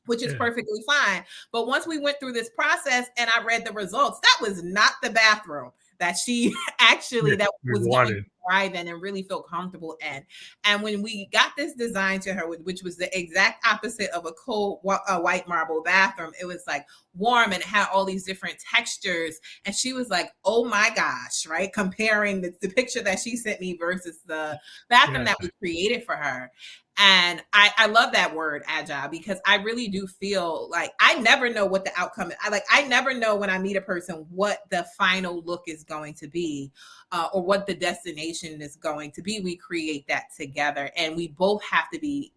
Speaker 2: Which is perfectly fine. But once we went through this process and I read the results, that was not the bathroom that she actually that was going to thrive in and really feel comfortable in. And when we got this design to her, which was the exact opposite of a cold white marble bathroom, it was like warm and it had all these different textures. And she was like, oh my gosh, right? Comparing the picture that she sent me versus the bathroom that we created for her. And I love that word agile, because I really do feel like I never know what the outcome is. I never know when I meet a person what the final look is going to be or what the destination is going to be. We create that together, and we both have to be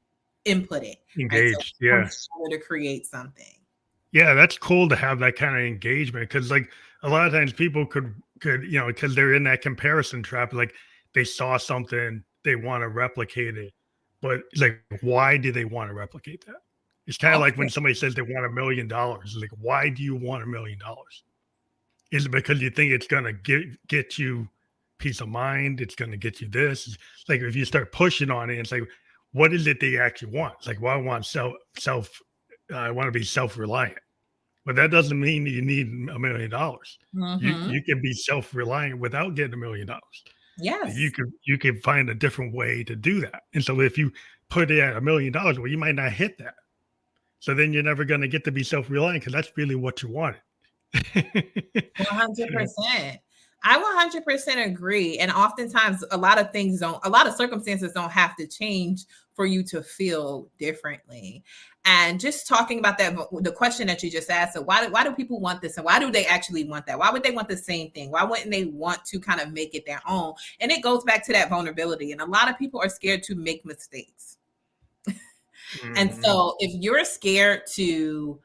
Speaker 2: inputted,
Speaker 1: engaged,
Speaker 2: right? So to create something.
Speaker 1: Yeah, that's cool to have that kind of engagement, because like a lot of times people could because they're in that comparison trap, like they saw something, they want to replicate it. But like, why do they want to replicate that? It's kind of like when somebody says they want $1 million. Like, why do you want $1 million? Is it because you think it's going to get you peace of mind? It's going to get you this. It's like if you start pushing on it, it's like, what is it they actually want? It's like, well, I want I want to be self-reliant. But that doesn't mean you need $1 million. You can be self-reliant without getting $1 million.
Speaker 2: Yes.
Speaker 1: You could find a different way to do that. And so if you put it at $1 million, well, you might not hit that. So then you're never going to get to be self-reliant, because that's really what you wanted. Yeah.
Speaker 2: 100%. I 100% agree. And oftentimes, a lot of things don't, a lot of circumstances don't have to change for you to feel differently. And just talking about that, the question that you just asked, so why do people want this? And why do they actually want that? Why would they want the same thing? Why wouldn't they want to kind of make it their own? And it goes back to that vulnerability. And a lot of people are scared to make mistakes. And
Speaker 1: Mhm.
Speaker 2: so if you're scared to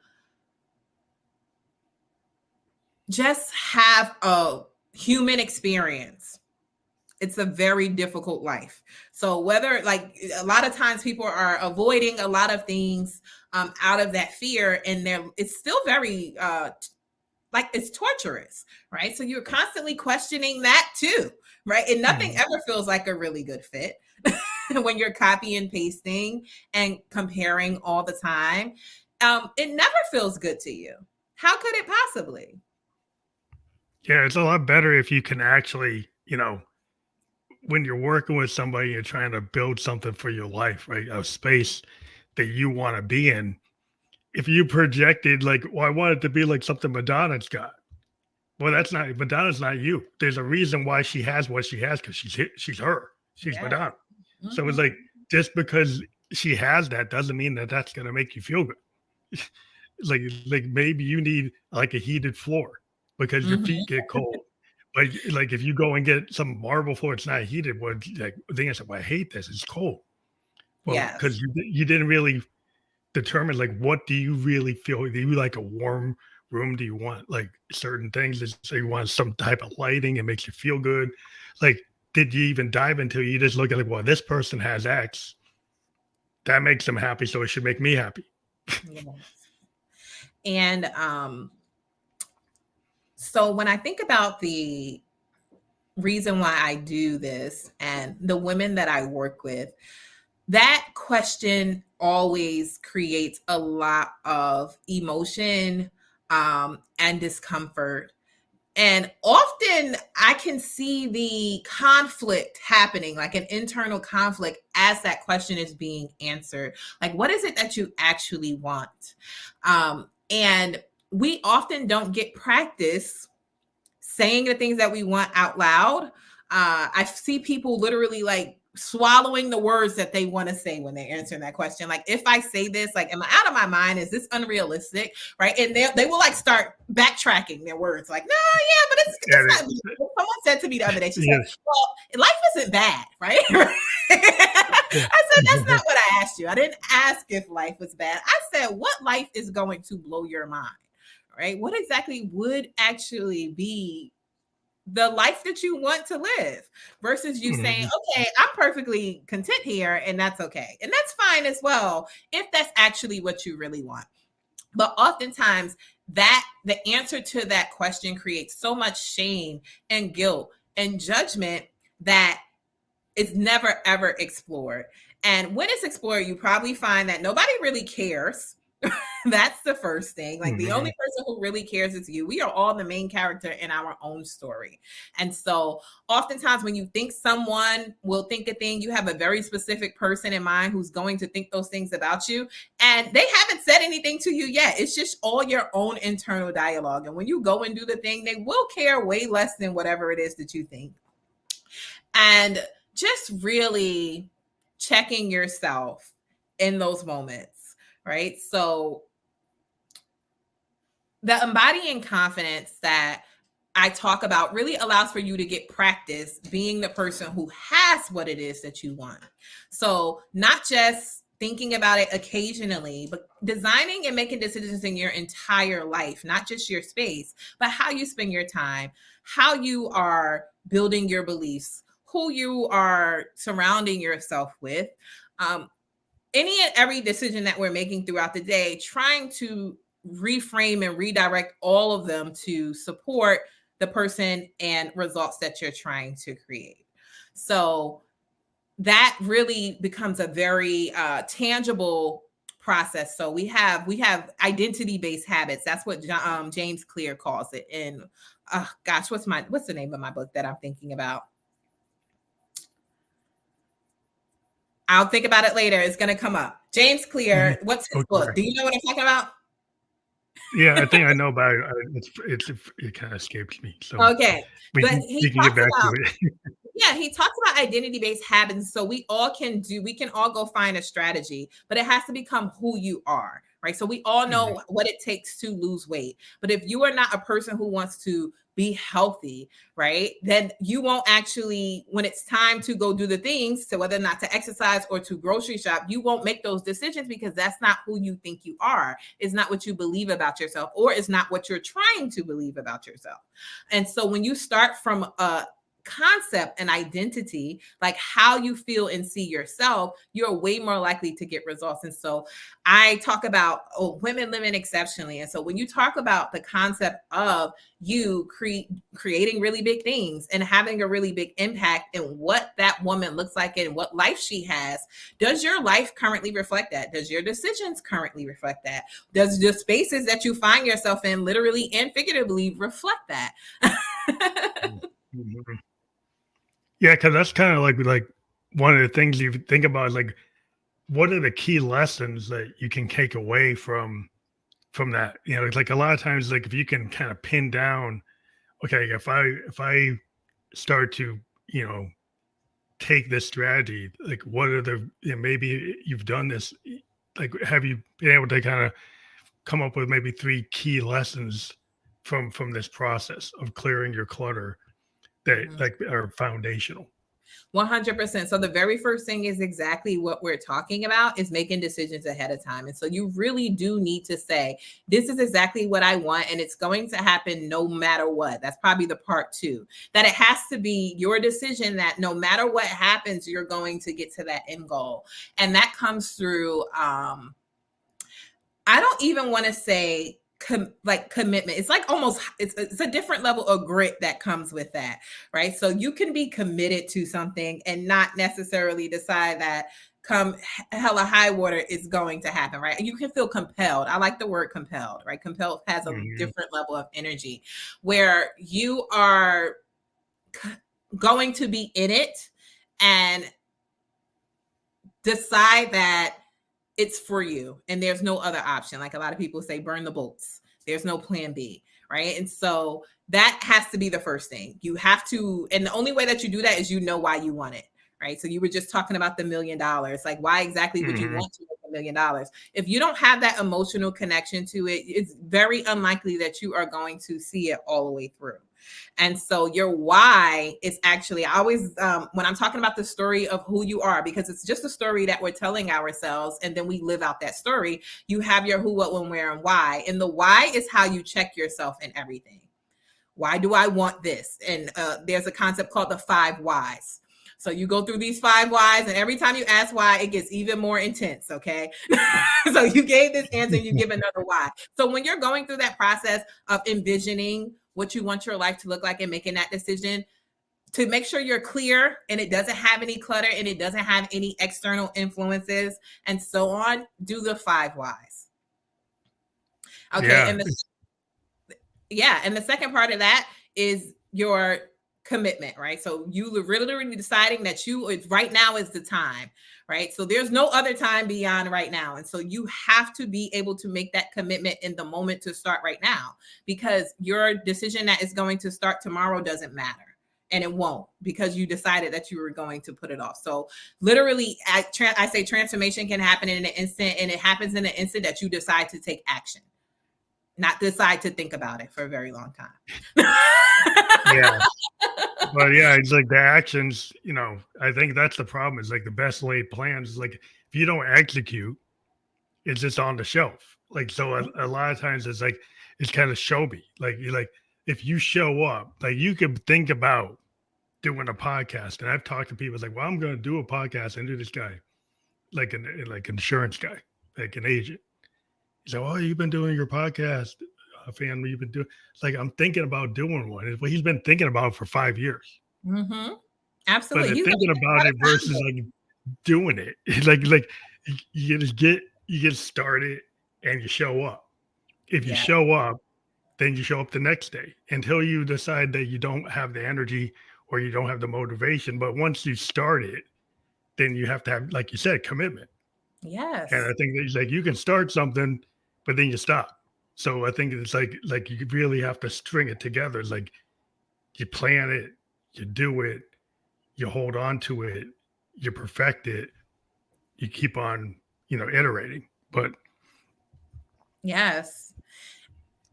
Speaker 2: just have a human experience, it's a very difficult life. So whether, like, a lot of times people are avoiding a lot of things out of that fear, and it's still very like, it's torturous, right? So you're constantly questioning that too, right? And nothing
Speaker 1: Mhm.
Speaker 2: ever feels like a really good fit when you're copy and pasting and comparing all the time. It never feels good to you. How could it possibly?
Speaker 1: Yeah, it's a lot better if you can actually, when you're working with somebody, you're trying to build something for your life, right? A space that you want to be in. If you projected like, well, I want it to be like something Madonna's got. Well, that's not Madonna's not you. There's a reason why she has what she has because she's her. She's
Speaker 2: Yeah.
Speaker 1: Madonna. So it's
Speaker 2: Mhm.
Speaker 1: like just because she has that doesn't mean that that's gonna make you feel good. like maybe you need like a heated floor because your
Speaker 2: Mhm.
Speaker 1: feet get cold. But like if you go and get some marble floor, it's not heated. Well, like the answer, well, I hate this. It's cold. Well,
Speaker 2: Yes.
Speaker 1: because you didn't really determine like what do you really feel? Do you like a warm room? Do you want like certain things? So you want some type of lighting? It makes you feel good. Like, did you even dive into it? You just look at like, well, this person has X. That makes them happy, so it should make me happy.
Speaker 2: Yes. And so when I think about the reason why I do this and the women that I work with, that question always creates a lot of emotion and discomfort. And often I can see the conflict happening, like an internal conflict, as that question is being answered. Like, what is it that you actually want? And we often don't get practice saying the things that we want out loud. I see people literally like swallowing the words that they want to say when they're answering that question. Like, if I say this, like, am I out of my mind? Is this unrealistic? Right? And they will like start backtracking their words. Like, no, yeah, but it's
Speaker 1: And
Speaker 2: not. Someone said to me the other day, she said,
Speaker 1: yeah,
Speaker 2: well, life isn't bad, right? I said, that's not what I asked you. I didn't ask if life was bad. I said, what life is going to blow your mind? Right? What exactly would actually be the life that you want to live versus you saying,
Speaker 1: mhm,
Speaker 2: okay, I'm perfectly content here and that's okay. And that's fine as well if that's actually what you really want. But oftentimes that the answer to that question creates so much shame and guilt and judgment that it's never ever explored. And when it's explored, you probably find that nobody really cares. That's the first thing. Like, the only
Speaker 1: mhm,
Speaker 2: person who really cares is you. We are all the main character in our own story. And so, oftentimes, when you think someone will think a thing, you have a very specific person in mind who's going to think those things about you. And they haven't said anything to you yet. It's just all your own internal dialogue. And when you go and do the thing, they will care way less than whatever it is that you think. And just really checking yourself in those moments, right? So, the embodying confidence that I talk about really allows for you to get practice being the person who has what it is that you want. So, not just thinking about it occasionally, but designing and making decisions in your entire life, not just your space, but how you spend your time, how you are building your beliefs, who you are surrounding yourself with. Um, any and every decision that we're making throughout the day, trying to reframe and redirect all of them to support the person and results that you're trying to create. So that really becomes a very tangible process. So we have identity based habits. That's what James Clear calls it. And gosh, what's the name of my book that I'm thinking about? I'll think about it later. It's going to come up. James
Speaker 1: mhm.
Speaker 2: Clear. What's his book?
Speaker 1: Okay.
Speaker 2: Do you know what I'm talking about?
Speaker 1: Yeah, I think I know about it. It kind of escapes me. So
Speaker 2: Okay. But
Speaker 1: we
Speaker 2: he
Speaker 1: can get
Speaker 2: talks
Speaker 1: back to
Speaker 2: about,
Speaker 1: it.
Speaker 2: yeah, he talks about identity-based habits. So we can all go find a strategy, but it has to become who you are, right? So we all
Speaker 1: Mhm.
Speaker 2: know what it takes to lose weight. But if you are not a person who wants to be healthy, right, then you won't actually, when it's time to go do the things, so whether or not to exercise or to grocery shop, you won't make those decisions because that's not who you think you are. It's not what you believe about yourself, or it's not what you're trying to believe about yourself. And so when you start from a concept and identity, like how you feel and see yourself, you're way more likely to get results. And so I talk about women living exceptionally. And so when you talk about the concept of you creating really big things and having a really big impact in what that woman looks like and what life she has, does your life currently reflect that? Does your decisions currently reflect that? Does the spaces that you find yourself in, literally and figuratively, reflect that?
Speaker 1: Mhm. Yeah, because that's kind of like one of the things you think about is like what are the key lessons that you can take away from that? You know, it's like a lot of times, like if you can kind of pin down, okay, if I start to, you know, take this strategy, like what are the, you know, maybe you've done this, like have you been able to kind of come up with maybe three key lessons from this process of clearing your clutter that
Speaker 2: Mhm.
Speaker 1: like are foundational?
Speaker 2: 100%. So the very first thing is exactly what we're talking about, is making decisions ahead of time. And so you really do need to say, this is exactly what I want and it's going to happen no matter what. That's probably the part two. That it has to be your decision that no matter what happens, you're going to get to that end goal. And that comes through I don't even want to say like commitment. It's like almost it's a different level of grit that comes with that, right? So you can be committed to something and not necessarily decide that come hella high water is going to happen, right? You can feel compelled. I like the word compelled, right? Compelled has a
Speaker 1: Mhm.
Speaker 2: different level of energy where you are going to be in it and decide that it's for you and there's no other option. Like a lot of people say, burn the boats. There's no plan B, right? And so that has to be the first thing. You have to, and the only way that you do that is you know why you want it, right? So you were just talking about the $1,000,000. Like, why exactly would you
Speaker 1: Mhm.
Speaker 2: want to make $1,000,000? If you don't have that emotional connection to it, it's very unlikely that you are going to see it all the way through. And so your why is actually, I always, when I'm talking about the story of who you are, because it's just a story that we're telling ourselves and then we live out that story, you have your who, what, when, where, and why. And the why is how you check yourself in everything. Why do I want this? And there's a concept called the 5 whys. So you go through these 5 whys, and every time you ask why, it gets even more intense. Okay. So you gave this answer, and you give another why. So when you're going through that process of envisioning what you want your life to look like and making that decision, to make sure you're clear and it doesn't have any clutter and it doesn't have any external influences and so on, do the 5 whys. Okay.
Speaker 1: Yeah.
Speaker 2: And yeah, and the second part of that is your commitment, right? So you literally deciding that right now is the time, right? So there's no other time beyond right now. And so you have to be able to make that commitment in the moment to start right now, because your decision that is going to start tomorrow doesn't matter. And it won't, because you decided that you were going to put it off. So literally, I say transformation can happen in an instant, and it happens in an instant that you decide to take action, not decide to think about it for a very long time.
Speaker 1: Yeah. But yeah, it's like the actions, you know, I think that's the problem is like the best laid plans is like if you don't execute, it's just on the shelf. Like so a lot of times it's like it's kind of show me. Like you like if you show up, like you could think about doing a podcast. And I've talked to people, it's like, well, I'm gonna do a podcast and do this guy, like insurance guy, like an agent. He's like, oh, you've been doing your podcast, family, you've been doing it's like I'm thinking about doing one. It's what he's been thinking about for 5 years.
Speaker 2: Mm-hmm.
Speaker 1: But
Speaker 2: Absolutely.
Speaker 1: the
Speaker 2: He's
Speaker 1: thinking about it versus like doing it, like you just you get started and you show up. If you
Speaker 2: yeah.
Speaker 1: show up, then you show up the next day until you decide that you don't have the energy or you don't have the motivation. But once you start it, then you have to have, like you said, commitment. And I
Speaker 2: Yes.
Speaker 1: think that it's like you can start something, but then you stop. So I think it's like you really have to string it together. It's like you plan it, you do it, you hold on to it, you perfect it, you keep on, iterating. But
Speaker 2: Yes.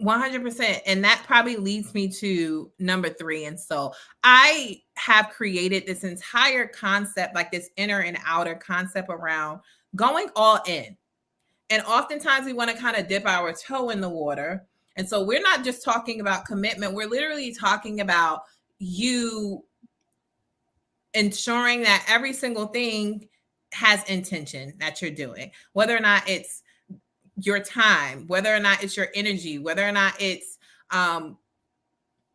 Speaker 2: 100%. And that probably leads me to number 3. And so I have created this entire concept, like this inner and outer concept around going all in. And oftentimes we want to kind of dip our toe in the water. And so we're not just talking about commitment, we're literally talking about you ensuring that every single thing has intention that you're doing, whether or not it's your time, whether or not it's your energy, whether or not it's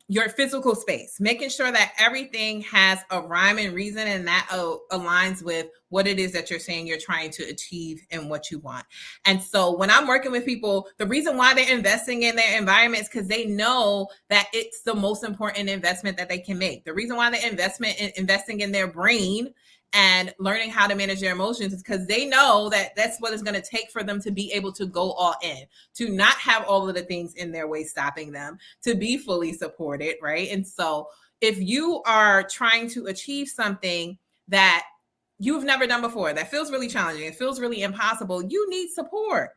Speaker 2: your physical space, making sure that everything has a rhyme and reason and that aligns with what it is that you're saying you're trying to achieve and what you want. And so when I'm working with people, the reason why they're investing in their environment is because they know that it's the most important investment that they can make. The reason why they're investing in their brain and learning how to manage their emotions is because they know that that's what it's going to take for them to be able to go all in, to not have all of the things in their way stopping them, to be fully supported, right? And so if you are trying to achieve something that you've never done before, that feels really challenging, it feels really impossible, you need support.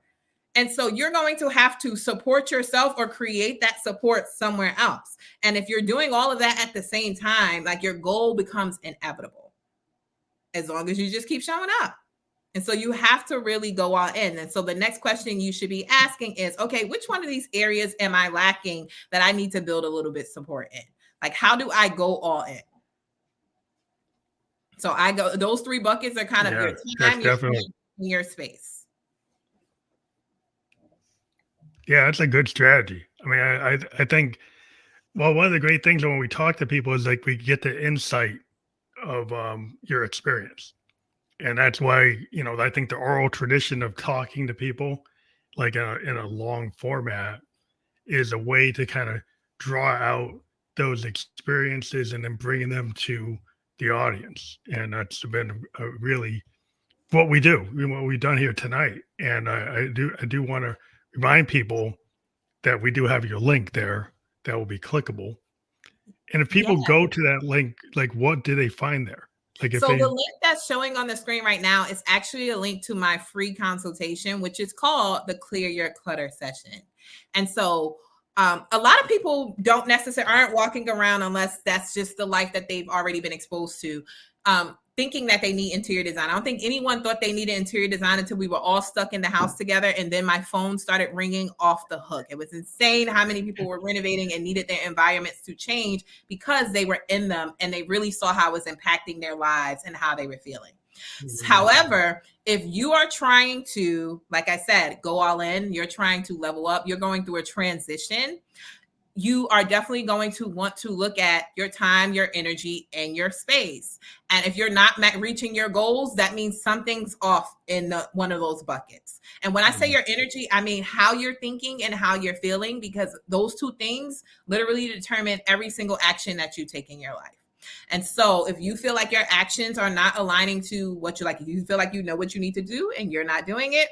Speaker 2: And so you're going to have to support yourself or create that support somewhere else. And if you're doing all of that at the same time, like your goal becomes inevitable as long as you just keep showing up. And so you have to really go all in. And so the next question you should be asking is, okay, which one of these areas am I lacking that I need to build a little bit support in? Like, how do I go all in? So those 3 buckets are kind of your time, your
Speaker 1: definitely,
Speaker 2: your space.
Speaker 1: yeah, that's a good strategy. I mean, I think, well, one of the great things when we talk to people is like we get the insight of your experience. And that's why, I think the oral tradition of talking to people like in a long format is a way to kind of draw out those experiences and then bringing them to the audience. And that's been a really what we do, what we've done here tonight. And I do want to remind people that we do have your link there that will be clickable. And if
Speaker 2: Yeah.
Speaker 1: people go to that link, like what do they find there? Like if
Speaker 2: So
Speaker 1: they
Speaker 2: the link that's showing on the screen right now is actually a link to my free consultation, which is called the Clear Your Clutter session. And so a lot of people aren't walking around unless that's just the life that they've already been exposed to, thinking that they need interior design. I don't think anyone thought they needed interior design until we were all stuck in the house together. And then my phone started ringing off the hook. It was insane how many people were renovating and needed their environments to change because they were in them and they really saw how it was impacting their lives and how they were feeling. Mm-hmm. However, if you are trying to, like I said, go all in, you're trying to level up, you're going through a transition, you are definitely going to want to look at your time, your energy, and your space. And if you're not reaching your goals, that means something's off in one of those buckets. And when I say your energy, I mean how you're thinking and how you're feeling, because those 2 things literally determine every single action that you take in your life. And so if you feel like your actions are not aligning to what you like, if you feel like you know what you need to do and you're not doing it,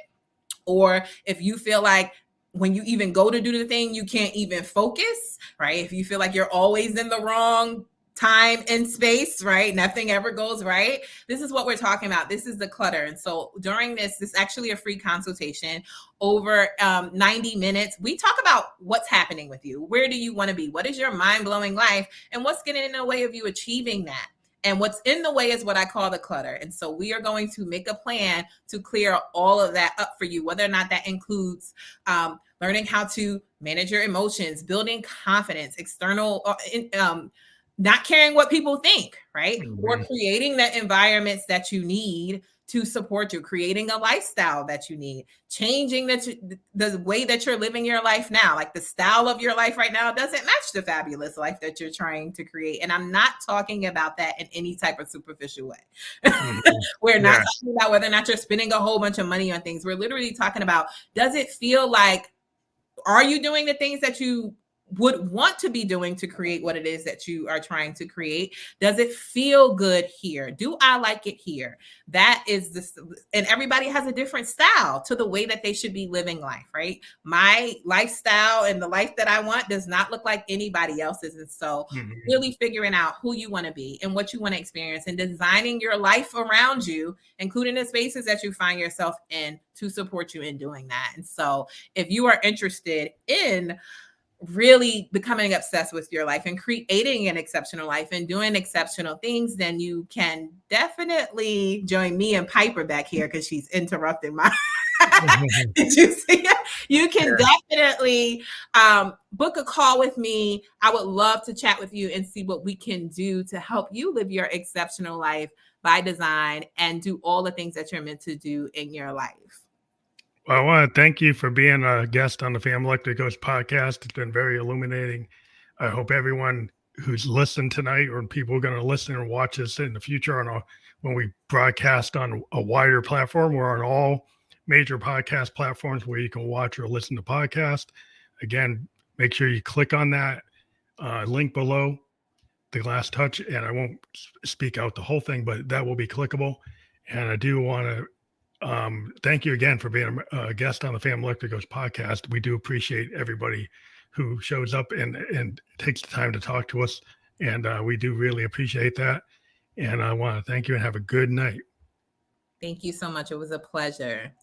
Speaker 2: or if you feel like when you even go to do the thing, you can't even focus, right? If you feel like you're always in the wrong time and space, right? Nothing ever goes right. This is what we're talking about. This is the clutter. And so during this is actually a free consultation over 90 minutes. We talk about what's happening with you. Where do you want to be? What is your mind-blowing life? And what's getting in the way of you achieving that? And what's in the way is what I call the clutter. And so we are going to make a plan to clear all of that up for you, whether or not that includes learning how to manage your emotions, building confidence, external, not caring what people think, right? Mm-hmm. Or creating the environments that you need to support you, creating a lifestyle that you need, changing the way that you're living your life now. Like the style of your life right now doesn't match the fabulous life that you're trying to create. And I'm not talking about that in any type of superficial way. Mm-hmm. We're not talking about whether or not you're spending a whole bunch of money on things. We're literally talking about, does it feel like, are you doing the things that you would want to be doing to create what it is that you are trying to create? Does it feel good here? Do I like it here? That is this, and everybody has a different style to the way that they should be living life, right? My lifestyle and the life that I want does not look like anybody else's. And so really figuring out who you want to be and what you want to experience and designing your life around you, including the spaces that you find yourself in, to support you in doing that. And so if you are interested in really becoming obsessed with your life and creating an exceptional life and doing exceptional things, then you can definitely join me and Piper back here because she's interrupting my did you see it? You can definitely book a call with me. I would love to chat with you and see what we can do to help you live your exceptional life by design and do all the things that you're meant to do in your life.
Speaker 1: Well, I want to thank you for being a guest on the Family Electric Ghost podcast. It's been very illuminating. I hope everyone who's listened tonight, or people are going to listen or watch us in the future when we broadcast on a wider platform, we're on all major podcast platforms where you can watch or listen to podcasts. Again, make sure you click on that link below, the Glass Touch, and I won't speak out the whole thing, but that will be clickable. And I do want to thank you again for being a guest on the Family Electric Ghost podcast. We do appreciate everybody who shows up and takes the time to talk to us. And we do really appreciate that. And I want to thank you and have a good night.
Speaker 2: Thank you so much. It was a pleasure.